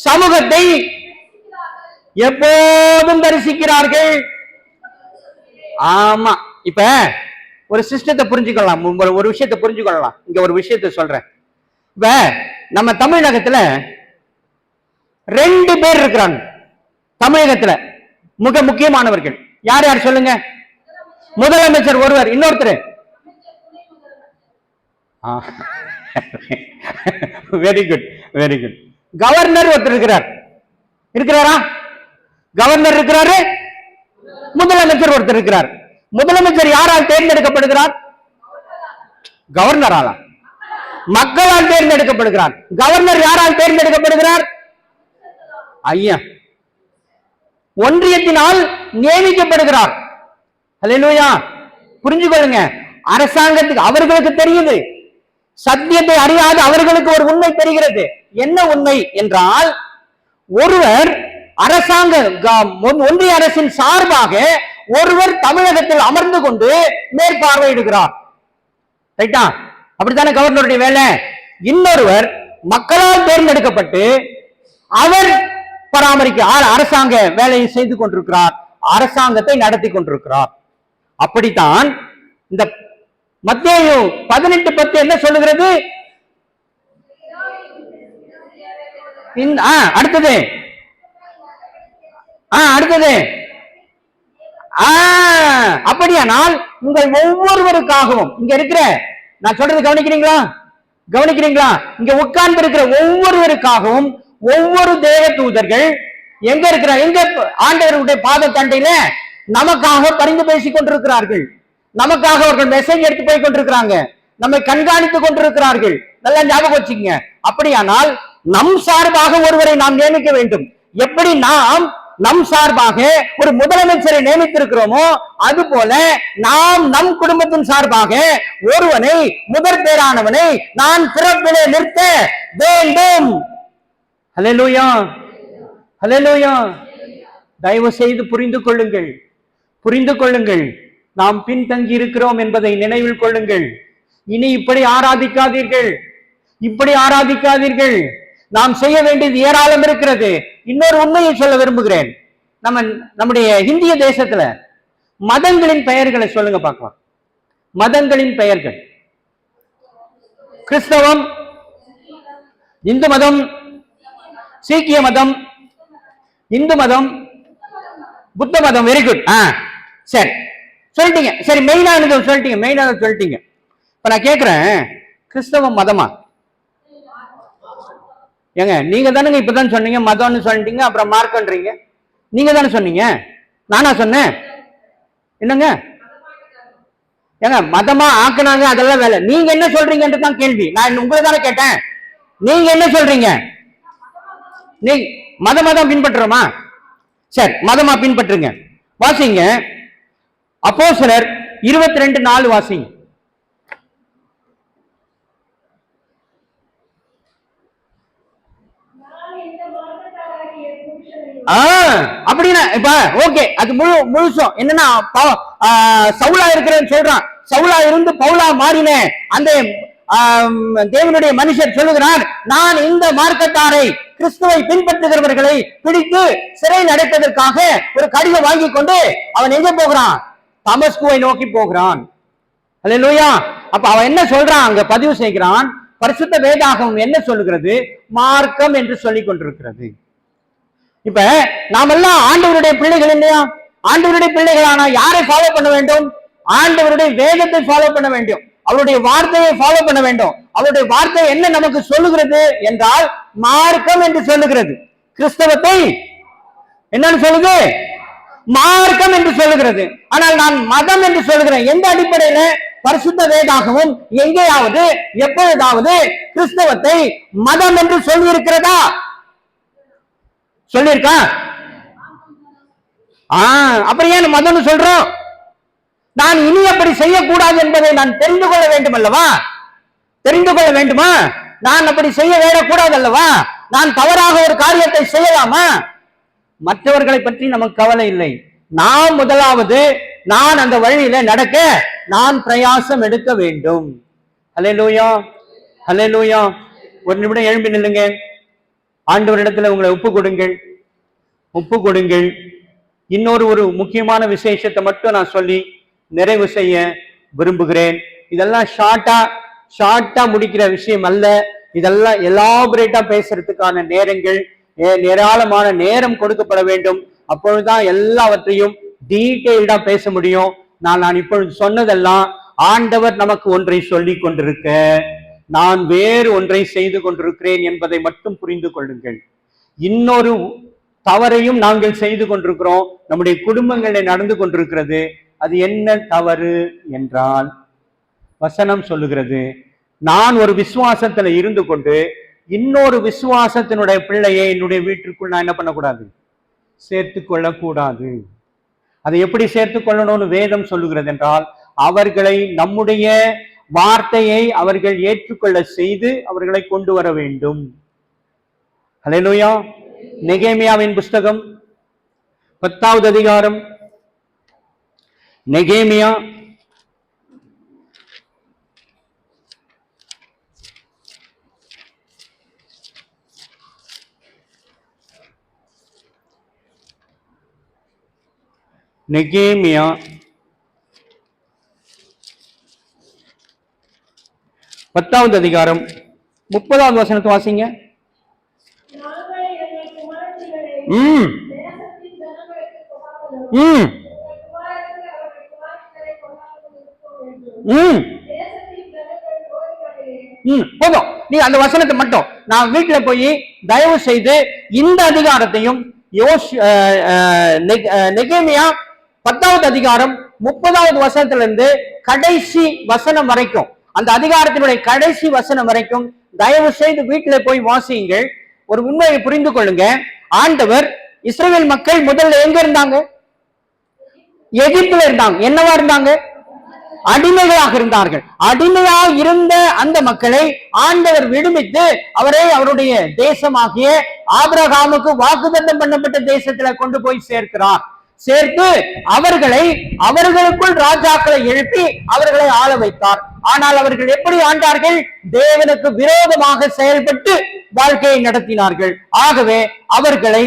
A: சமூகத்தை எப்போதும் தரிசிக்கிறார்கள். ஆமா, இப்ப ஒரு சிஸ்டத்தை புரிஞ்சுக்கலாம், ஒரு விஷயத்தை புரிஞ்சுக்கொள்ளலாம். இங்க ஒரு விஷயத்தை சொல்றேன். இப்ப நம்ம தமிழகத்துல 2 பேர் இருக்கிறாங்க. தமிழகத்துல மிக முக்கியமானவர்கள் யார் யார் சொல்லுங்க? முதலமைச்சர் ஒருவர், இன்னொருத்தர் very good, very good. Governor ஒருத்தர் இருக்கிறார். இருக்கிறாரா? கவர்னர் இருக்கிறாரு, முதலமைச்சர் ஒருத்தர் இருக்கிறார். முதலமைச்சர் யாரால் தேர்ந்தெடுக்கப்படுகிறார்? கவர்னரால, மக்களால் தேர்ந்தெடுக்கப்படுகிறார். கவர்னர் யாரால் தேர்ந்தெடுக்கப்படுகிறார்? ஐயா, ஒன்றியத்தினால் நியமிக்கப்படுகிறார். அல்லேலூயா. புரிஞ்சு கொள்ளுங்க, அரசாங்கத்துக்கு அவர்களுக்கு தெரியுது, சத்தியத்தை அறியாத அவர்களுக்கு ஒரு உண்மை தெரிகிறது. என்ன உண்மை என்றால், ஒருவர் அரசாங்க ஒன்றிய அரசின் சார்பாக ஒருவர் தமிழகத்தில் அமர்ந்து கொண்டு மேற்பார்வையிடுகிறார். ரைட்டா? அப்படித்தானே கவர்னருடைய வேலை. இன்னொருவர் மக்களால் தேர்ந்தெடுக்கப்பட்டு அவர் பராமரிக்க அரசாங்க வேலையை செய்து கொண்டிருக்கிறார், அரசாங்கத்தை நடத்தி கொண்டிருக்கிறார். அப்படித்தான் இந்த மத்தேயு 18:10 என்ன சொல்லுகிறது? அடுத்தது அப்படியானால் உங்கள் ஒவ்வொருவருக்காகவும் இங்க இருக்கிற, நான் சொல்றது கவனிக்கிறீங்களா? கவனிக்கிறீங்களா? இங்க உட்கார்ந்து இருக்கிற ஒவ்வொருவருக்காகவும் ஒவ்வொரு தேவ தூதர்கள் எங்க இருக்கிற எங்க ஆண்டவருடைய பாத தண்டையில நமக்காக பரிந்து பேசிக் கொண்டிருக்கிறார்கள். நமக்காக அவர்கள் மெசேஜ் எடுத்து போய் கொண்டிருக்கிறாங்க. நம்மை கண்காணித்துக் கொண்டிருக்கிறார்கள். நல்லா ஞாபகம் வச்சுக்கங்க. அப்படியானால் நம் சார்பாக ஒருவரை நாம் நியமிக்க வேண்டும். எப்படி நாம் நம் சார்பாக ஒரு முதலமைச்சரை நியமித்திருக்கிறோமோ அது போல நாம் நம் குடும்பத்தின் சார்பாக ஒருவனை முதற் பேரானவனை நான் பிறப்பிலே நிறுத்த வேண்டும். ஹல்லேலூயா, ஹல்லேலூயா. தயவு செய்து புரிந்து கொள்ளுங்கள், புரிந்து கொள்ளுங்கள். நாம் பின்தங்கி இருக்கிறோம் என்பதை நினைவில் கொள்ளுங்கள். இனி இப்படி ஆராதிக்காதீர்கள், இப்படி ஆராதிக்காதீர்கள். நாம் செய்ய வேண்டியது ஏராளம் இருக்கிறது. இன்னொரு உண்மையை சொல்ல விரும்புகிறேன். நம்முடைய இந்திய தேசத்துல மதங்களின் பெயர்களை சொல்லுங்க பார்க்கலாம். மதங்களின் பெயர்கள்: கிறிஸ்தவம், இந்து மதம், சீக்கிய மதம், இந்து மதம், புத்த மதம். Very good. சரி, சொல்லிட்டீங்க. சரி, மெயினானது சொல்லிட்டீங்க, மெயினானது சொல்லிட்டீங்க. இப்ப நான் கேட்கிறேன், கிறிஸ்தவ மதமா? ஏங்க நீங்க தானுங்க இப்பதான் சொன்னீங்க மதம்னு சொல்லிட்டீங்க, அப்புறம் மார்க்கன்றீங்க. நீங்க தானே சொன்னீங்க, நானா சொன்னேன்? என்னங்க ஏங்க மதமா ஆக்குனாங்க, அதெல்லாம் வேலை. நீங்க என்ன சொல்றீங்கன்றது தான் கேள்வி. நான் உங்களை தானே கேட்டேன். நீங்க என்ன சொல்றீங்க? நீ மதமா தான் பின்பற்றுறோமா? சரி, மதமா பின்பற்றுங்க. வாசிங்க அப்போஸ்தலர் 22:4 வாசிங்க. அப்படின்னா இப்ப ஓகே, அது முழுசும் என்னன்னா சவுலா இருக்கிறேன்னு சொல்றான். சவுலா இருந்து பவுலா மாறின அந்த தேவனுடைய மனுஷர் சொல்லுகிறார், நான் இந்த மார்க்கத்தாரை கிறிஸ்துவை பின்பற்றுகிறவர்களை பிடித்து சிறையில் அடைப்பதற்காக ஒரு கடிதம் வாங்கி கொண்டு அவன் எங்க போகிறான்? தமஸ்குவை நோக்கி போகிறான். அல்லேலூயா. அப்ப அவன் என்ன சொல்றான்? அங்க பதிவு செய்கிறான். பரிசுத்த வேதாகமம் என்ன சொல்லுகிறது? மார்க்கம் என்று சொல்லிக் கொண்டிருக்கிறது. இப்ப நாமெல்லாம் ஆண்டவருடைய பிள்ளைகள் இல்லையா? ஆண்டவருடைய பிள்ளைகளானா யாரை ஃபாலோ பண்ண வேண்டும்? ஆண்டவருடைய வேதத்தை ஃபாலோ பண்ண வேண்டும், அவருடைய வார்த்தையை ஃபாலோ பண்ண வேண்டும். அவருடைய வார்த்தை என்ன நமக்கு சொல்லுகிறது என்றால் மார்க்கம் என்று சொல்லுகிறது. கிறிஸ்தவத்தை என்னன்னு சொல்லுது? மார்க்கம் என்று சொல்லுகிறது. ஆனால் நான் மதம் என்று சொல்லுகிறேன். எந்த அடிப்படையில? பரிசுத்த வேதாகமும் எங்கேயாவது எப்பொழுதாவது கிறிஸ்தவத்தை மதம் என்று சொல்லி இருக்கிறதா? சொல்லியிருக்கா? அப்புறம் ஏன் மதம்னு சொல்றோம்? நான் இனி அப்படி செய்யக்கூடாது என்பதை நான் தெரிந்து கொள்ள வேண்டும் அல்லவா? தெரிந்து கொள்ள வேண்டுமா? நான் அப்படி செய்ய வேடக்கூடாது அல்லவா? நான் தவறாக ஒரு காரியத்தை செய்யலாமா? மற்றவர்களை பற்றி நமக்கு கவலை இல்லை. நான் முதலாவது நான் அந்த வழியில நடக்க நான் பிரயாசம் எடுக்க வேண்டும். ஹல்லேலூயா, ஹல்லேலூயா. ஒரு நிமிடம் எழும்பி நில்லுங்க. ஆண்டவரிடத்துல உங்களை ஒப்பு கொடுங்கள், ஒப்பு கொடுங்கள். இன்னொரு ஒரு முக்கியமான விசேஷத்தை மட்டும் நான் சொல்லி நிறைவு செய்ய விரும்புகிறேன். இதெல்லாம் ஷார்ட்டா முடிக்கிற விஷயம் அல்ல. இதெல்லாம் எலாபரேட்டா பேசுறதுக்கான நேரங்கள், ஏராளமான நேரம் கொடுக்கப்பட வேண்டும். அப்பொழுதுதான் எல்லாவற்றையும் டீட்டெயில்டா பேச முடியும். நான் இப்பொழுது சொன்னதெல்லாம் ஆண்டவர் நமக்கு ஒன்றை சொல்லி கொண்டிருக்க, நான் வேறு ஒன்றை செய்து கொண்டிருக்கிறேன் என்பதை மட்டும் புரிந்து கொள்ளுங்கள். இன்னொரு தவறையும் நாங்கள் செய்து கொண்டிருக்கிறோம், நம்முடைய குடும்பங்களில் நடந்து கொண்டிருக்கிறது. அது என்ன தவறு என்றால், வசனம் சொல்லுகிறது, நான் ஒரு விசுவாசத்துல இருந்து கொண்டு இன்னொரு விசுவாசத்தினுடைய பிள்ளையை என்னுடைய வீட்டிற்குள் நான் என்ன பண்ணக்கூடாது? சேர்த்து கொள்ளக்கூடாது. அதை எப்படி சேர்த்து கொள்ளணும்னு வேதம் சொல்லுகிறது என்றால், அவர்களை நம்முடைய வார்த்தையை அவர்கள் ஏற்றுக்கொள்ள செய்து அவர்களை கொண்டு வர வேண்டும். ஹல்லேலூயா. நெகேமியாவின் புஸ்தகம் 10வது அதிகாரம். நெகேமியா நெகேமியா 10வது அதிகாரம் 30வது வசனத்தை வாசிங்க. போதும். நீ அந்த வசனத்தை மட்டும் நான் வீட்டுல போய் தயவு செய்து இந்த அதிகாரத்தையும் நெகேமியா 10வது அதிகாரம் 30வது வசனத்திலிருந்து கடைசி வசனம் வரைக்கும், அந்த அதிகாரத்தினுடைய கடைசி வசனம் வரைக்கும் தயவு செய்து வீட்டில போய் வாசியுங்கள். ஒரு உண்மையை புரிந்து கொள்ளுங்க. ஆண்டவர் இஸ்ரவேல் மக்கள் முதல்ல எங்க இருந்தாங்க? எகிப்துல இருந்தாங்க. என்னவா இருந்தாங்க? அடிமைகளாக இருந்தார்கள். அடிமையாக இருந்த அந்த மக்களை ஆண்டவர் விடுவித்து அவரை அவருடைய தேசமாகிய ஆபிரகாமுக்கு வாக்குத்தத்தம் பண்ணப்பட்ட தேசத்துல கொண்டு போய் சேர்க்கிறார். சேர்த்து அவர்களுக்குள் ராஜாக்களை எழுப்பி அவர்களை ஆள வைத்தார். ஆனால் அவர்கள் எப்படி ஆண்டார்கள்? தேவனுக்கு விரோதமாக செயல்பட்டு வாழ்க்கையை நடத்தினார்கள். ஆகவே அவர்களை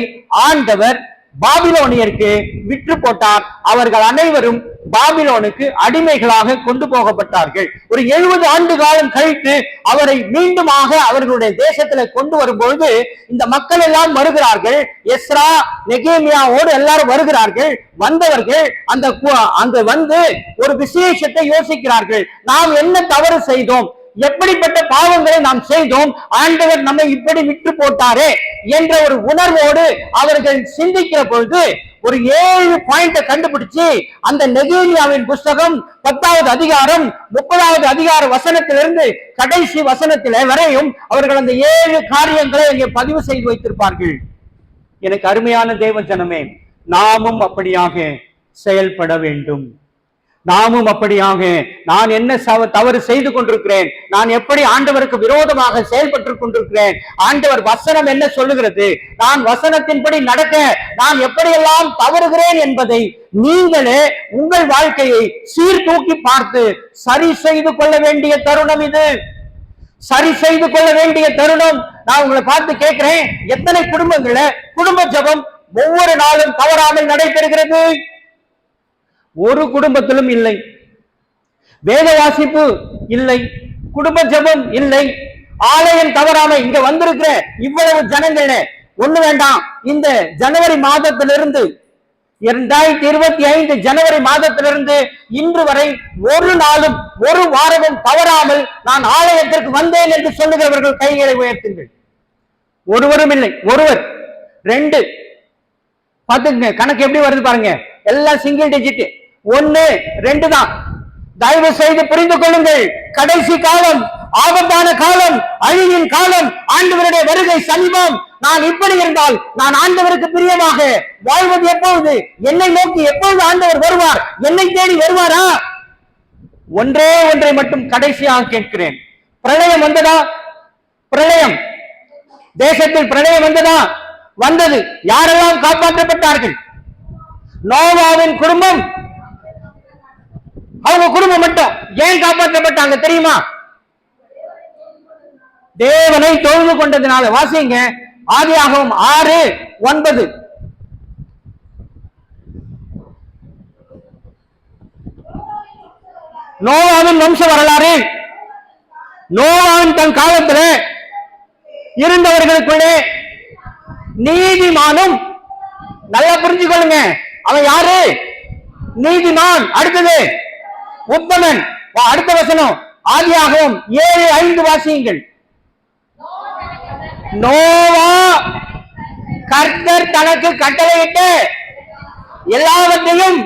A: ஆண்டவர் பாபிலோனியருக்கு விற்று போட்டார். அவர்கள் அனைவரும் பாபிலோனுக்கு அடிமைகளாக கொண்டு போகப்பட்டார்கள். ஒரு 70 ஆண்டு காலம் கழித்து அவரை மீண்டுமாக அவர்களுடைய தேசத்துல கொண்டு வரும்பொழுது இந்த மக்கள் எல்லாம் வருகிறார்கள். எஸ்ரா நெகேமியாவோடு எல்லாரும் வருகிறார்கள். வந்தவர்கள் அங்க வந்து ஒரு விசேஷத்தை யோசிக்கிறார்கள். நாம் என்ன தவறு செய்தோம், எப்படிப்பட்ட பாவங்களை நாம் செய்தோம், ஆண்டவர் நம்மை இப்படி விட்டு போட்டாரே என்ற ஒரு உணர்வோடு அவர்கள் சிந்திக்கிற பொழுது ஒரு 7 பாயிண்ட கண்டுபிடிச்சு அந்த நெகேமியாவின் புஸ்தகம் 10வது அதிகாரம் 30வது அதிகார வசனத்திலிருந்து கடைசி வசனத்தில வரையும் அவர்கள் அந்த 7 காரியங்களை இங்கே பதிவு செய்து வைத்திருப்பார்கள். எனக்கு அருமையான தேவ ஜனமே, நாமும் அப்படியாக செயல்பட வேண்டும். நாமும் அப்படியாக நான் என்ன தவறு செய்து கொண்டிருக்கிறேன், நான் எப்படி ஆண்டவருக்கு விரோதமாக செயல்பட்டு கொண்டிருக்கிறேன், ஆண்டவர் வசனம் என்ன சொல்லுகிறது, நான் வசனத்தின்படி நடக்க நான் எப்படியெல்லாம் தவறுகிறேன் என்பதை நீங்களே உங்கள் வாழ்க்கையை சீர்தூக்கி பார்த்து சரி செய்து கொள்ள வேண்டிய தருணம் இது. சரி செய்து கொள்ள வேண்டிய தருணம். நான் உங்களை பார்த்து கேட்கிறேன், எத்தனை குடும்பங்கள்ல குடும்ப ஜெபம் ஒவ்வொரு நாளும் தவறாமல் நடைபெறுகிறது? ஒரு குடும்பத்திலும் இல்லை. வேத வாசிப்பு இல்லை, குடும்ப ஜெபம் இல்லை, ஆலயம் தவறாம இங்க வந்திருக்கிற இவ்வளவு ஜனங்கள ஒண்ணு வேண்டாம். இந்த ஜனவரி மாதத்திலிருந்து 2025 ஜனவரி மாதத்திலிருந்து இன்று வரை ஒரு நாளும் ஒரு வாரமும் தவறாமல் நான் ஆலயத்திற்கு வந்தேன் என்று சொல்லுகிறவர்கள் கைகளை உயர்த்துங்கள். ஒருவரும் இல்லை. ஒருவர், 2 பாத்துங்க, கணக்கு எப்படி வருது பாருங்க. எல்லாம் சிங்கிள் டிஜிட். 1 2 தான். தயவு செய்து புரிந்து கொள்ளுங்கள். கடைசி காலம், ஆபத்தான காலம், அழிவின் காலம், ஆண்டவருடைய வருகை சமீபம். நான் இப்படி இருந்தால் நான் ஆண்டவருக்கு பிரியமாக வாழ்வது எப்பொழுது? என்னை நோக்கி எப்பொழுது ஆண்டவர் வருவார்? என்னை தேடி வருவாரா? ஒன்றே ஒன்றை மட்டும் கடைசியாக கேட்கிறேன். பிரளயம் வந்ததா? பிரளயம் தேசத்தில் பிரளயம் வந்ததா? வந்தது. யாரெல்லாம் காப்பாற்றப்பட்டார்கள்? நோவாவின் குடும்பம், அவங்க குடும்பம் மட்டும். ஏன் காப்பாற்றப்பட்டாங்க தெரியுமா? தேவனை தொழுது கொண்டதுனால. வாசிங்க ஆதியாகமம் 6:9. நோவாவின் வம்ச வரலாறு. நோவாவின் தன் காலத்தில் இருந்தவர்களுக்குள்ளே நீதிமானும், நல்லா புரிஞ்சு கொள்ளுங்க, அவன் யாரு? நீதிமான். அடுத்தது உத்தமன். அடுத்த வசனம் ஆதியாகமம் 7:5 வாசியுங்கள். நோவா கர்த்தர் தனக்கு கட்டளையிட்டு எல்லாவற்றையும்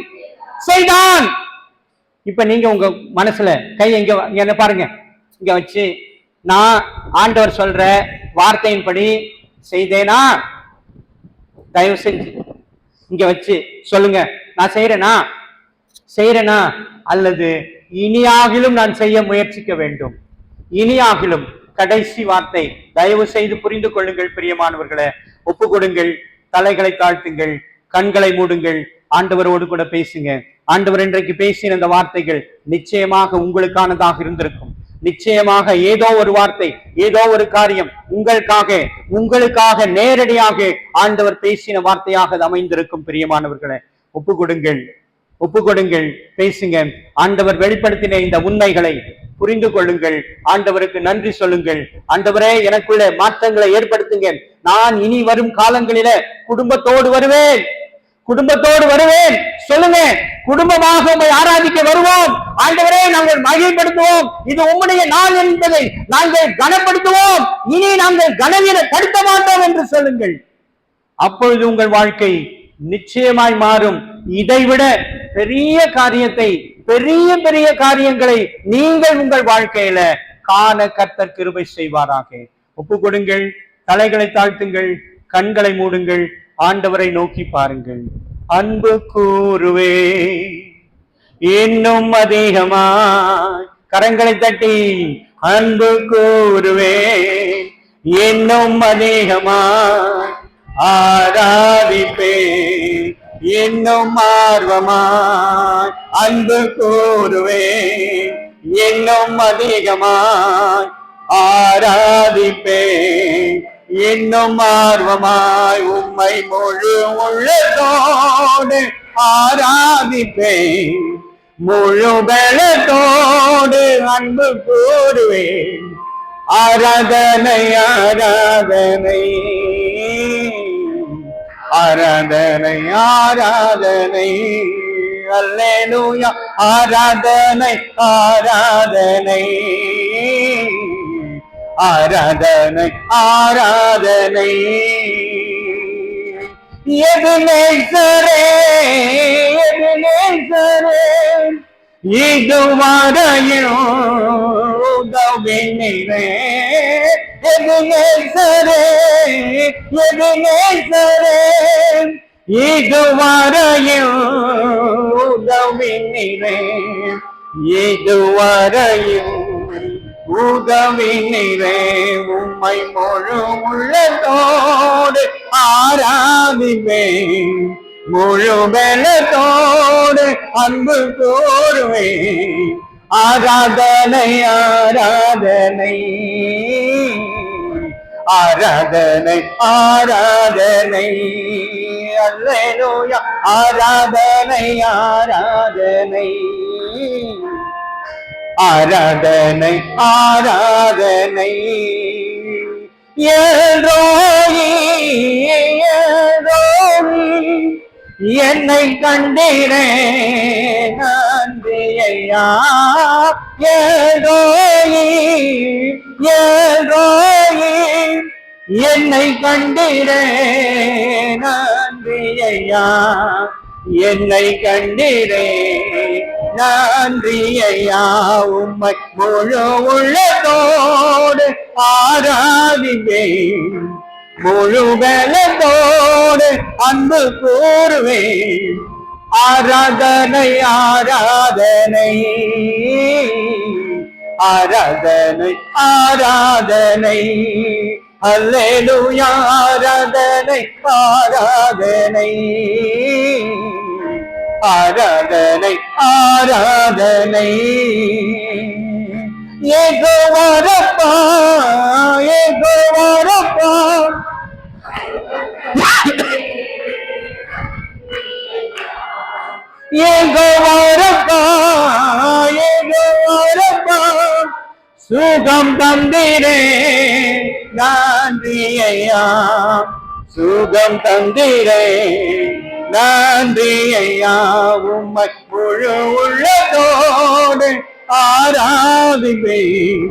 A: செய்தான். இப்ப நீங்க உங்க மனசுல கை எங்க என்ன பாருங்க, இங்க வச்சு நான் ஆண்டவர் சொல்ற வார்த்தையின்படி செய்தேனா? தயவு செஞ்சு இங்க வச்சு சொல்லுங்க, நான் செய்யறேனா அல்லது இனியாகிலும் நான் செய்ய முயற்சிக்க வேண்டும்? இனியாகிலும் கடைசி வார்த்தை. தயவு செய்து புரிந்து கொள்ளுங்கள் பிரியமானவர்களே. ஒப்பு கொடுங்கள், தலைகளை தாழ்த்துங்கள், கண்களை மூடுங்கள், ஆண்டவரோடு கூட பேசுங்க. ஆண்டவர் இன்றைக்கு பேசின அந்த வார்த்தைகள் நிச்சயமாக உங்களுக்கானதாக இருந்திருக்கும். நிச்சயமாக ஏதோ ஒரு வார்த்தை, ஏதோ ஒரு காரியம் உங்களுக்காக நேரடியாக ஆண்டவர் பேசின வார்த்தையாக அது அமைந்திருக்கும். பிரியமானவர்களே, ஒப்பு கொடுங்கள், பேசுங்க. ஆண்டவர் வெளிப்படுத்தின இந்த உண்மைகளை புரிந்து கொள்ளுங்கள். ஆண்டவருக்கு நன்றி சொல்லுங்கள். ஆண்டவரே, எனக்குள்ள மாற்றங்களை ஏற்படுத்துங்க. நான் இனி வரும் காலங்களில குடும்பத்தோடு வருவேன், குடும்பத்தோடு வருவேன் சொல்லுங்க. குடும்பமாக உம்மை ஆராதிக்க வருவோம். ஆண்டவரே, நாங்கள் மகிழ்ப்படுத்துவோம். இது உம்முடைய நாள் என்பதை நாங்கள் கனப்படுத்துவோம். இனி நாங்கள் கனவீனப்படுத்த மாட்டோம் என்று சொல்லுங்கள். அப்பொழுது உங்கள் வாழ்க்கை நிச்சயமாய் மாறும். இதைவிட பெரிய காரியத்தை, பெரிய பெரிய காரியங்களை நீங்கள் உங்கள் வாழ்க்கையில காண கர்த்தர் கிருபை செய்வாராக. ஒப்பு கொடுங்கள், தலைகளை தாழ்த்துங்கள், கண்களை மூடுங்கள், ஆண்டவரை நோக்கி பாருங்கள். அன்பு கூறுவே இன்னும் அதிகமாய், கரங்களை தட்டி அன்பு கூறுவே இன்னும் அதிகமாய் ஆராதிப்பே இன்னும் ஆர்வமாய் அன்பு கூறுவே இன்னும் அதிகமாய் ஆராதிப்பே இன்னும் ஆர்வமாய் உம்மை முழு உள்ளத்தோடு ஆராதிப்பே முழு பலத்தோடு அன்பு கூறுவேன். ஆராதனை ஆராதனை ஆராதனை ஆராதனை அல்லேலூயா ஆராதனை ஆராதனை ஆராதனை ஆராதனை. எபினேசரே எபினேசரே இதுவரையும் உதவினீரே. எபினேசரே எபினேசரே இதுவரையும் உதவினீரே. இதுவரையும் உதவினீரே. உம்மை முழு உள்ளத்தோடு ஆராதிப்பேன் முழு பலத்தோடு அன்பு கூறுவேன். ஆராதனை ஆராதனை ஆராதனை ஆராதனை அல்லேலூயா ஆராதனை ஆராதனை ஆராதனை ஆராதனை. ஏரோயி ஏரோயி என்னை கண்டீரே நன்றி ஐயா. ஏரோயி ஏரோயி என்னை கண்டீரே நன்றி ஐயா. என்னை கண்டீரே நன்றி ஐயா. உம்மை முழு உள்ளத்தோடு ஆராதிப்பேன் முழு பலத்தோடு அன்பு கூறுவேன். ஆராதனை ஆராதனை ஆராதனை ஆராதனை அல்லேலூயா ஆராதனை ஆராதனை ஆராதனை ஆராதனை. யெகோவாரப்பா யெகோவாரப்பா யெகோவாரப்பா யெகோவாரப்பா சுகம் தந்தீரே நன்றி ஐயா. சுகம் தந்தீரே நன்றி ஐயா. உம்மை முழு உள்ளத்தோடு ஆராதிப்பேன்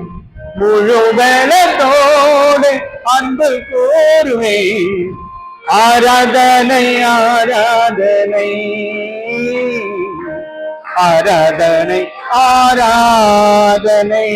A: முழு பலத்தோடு அன்பு கூறுவேன். ஆராதனை ஆராதனை ஆராதனை ஆராதனை.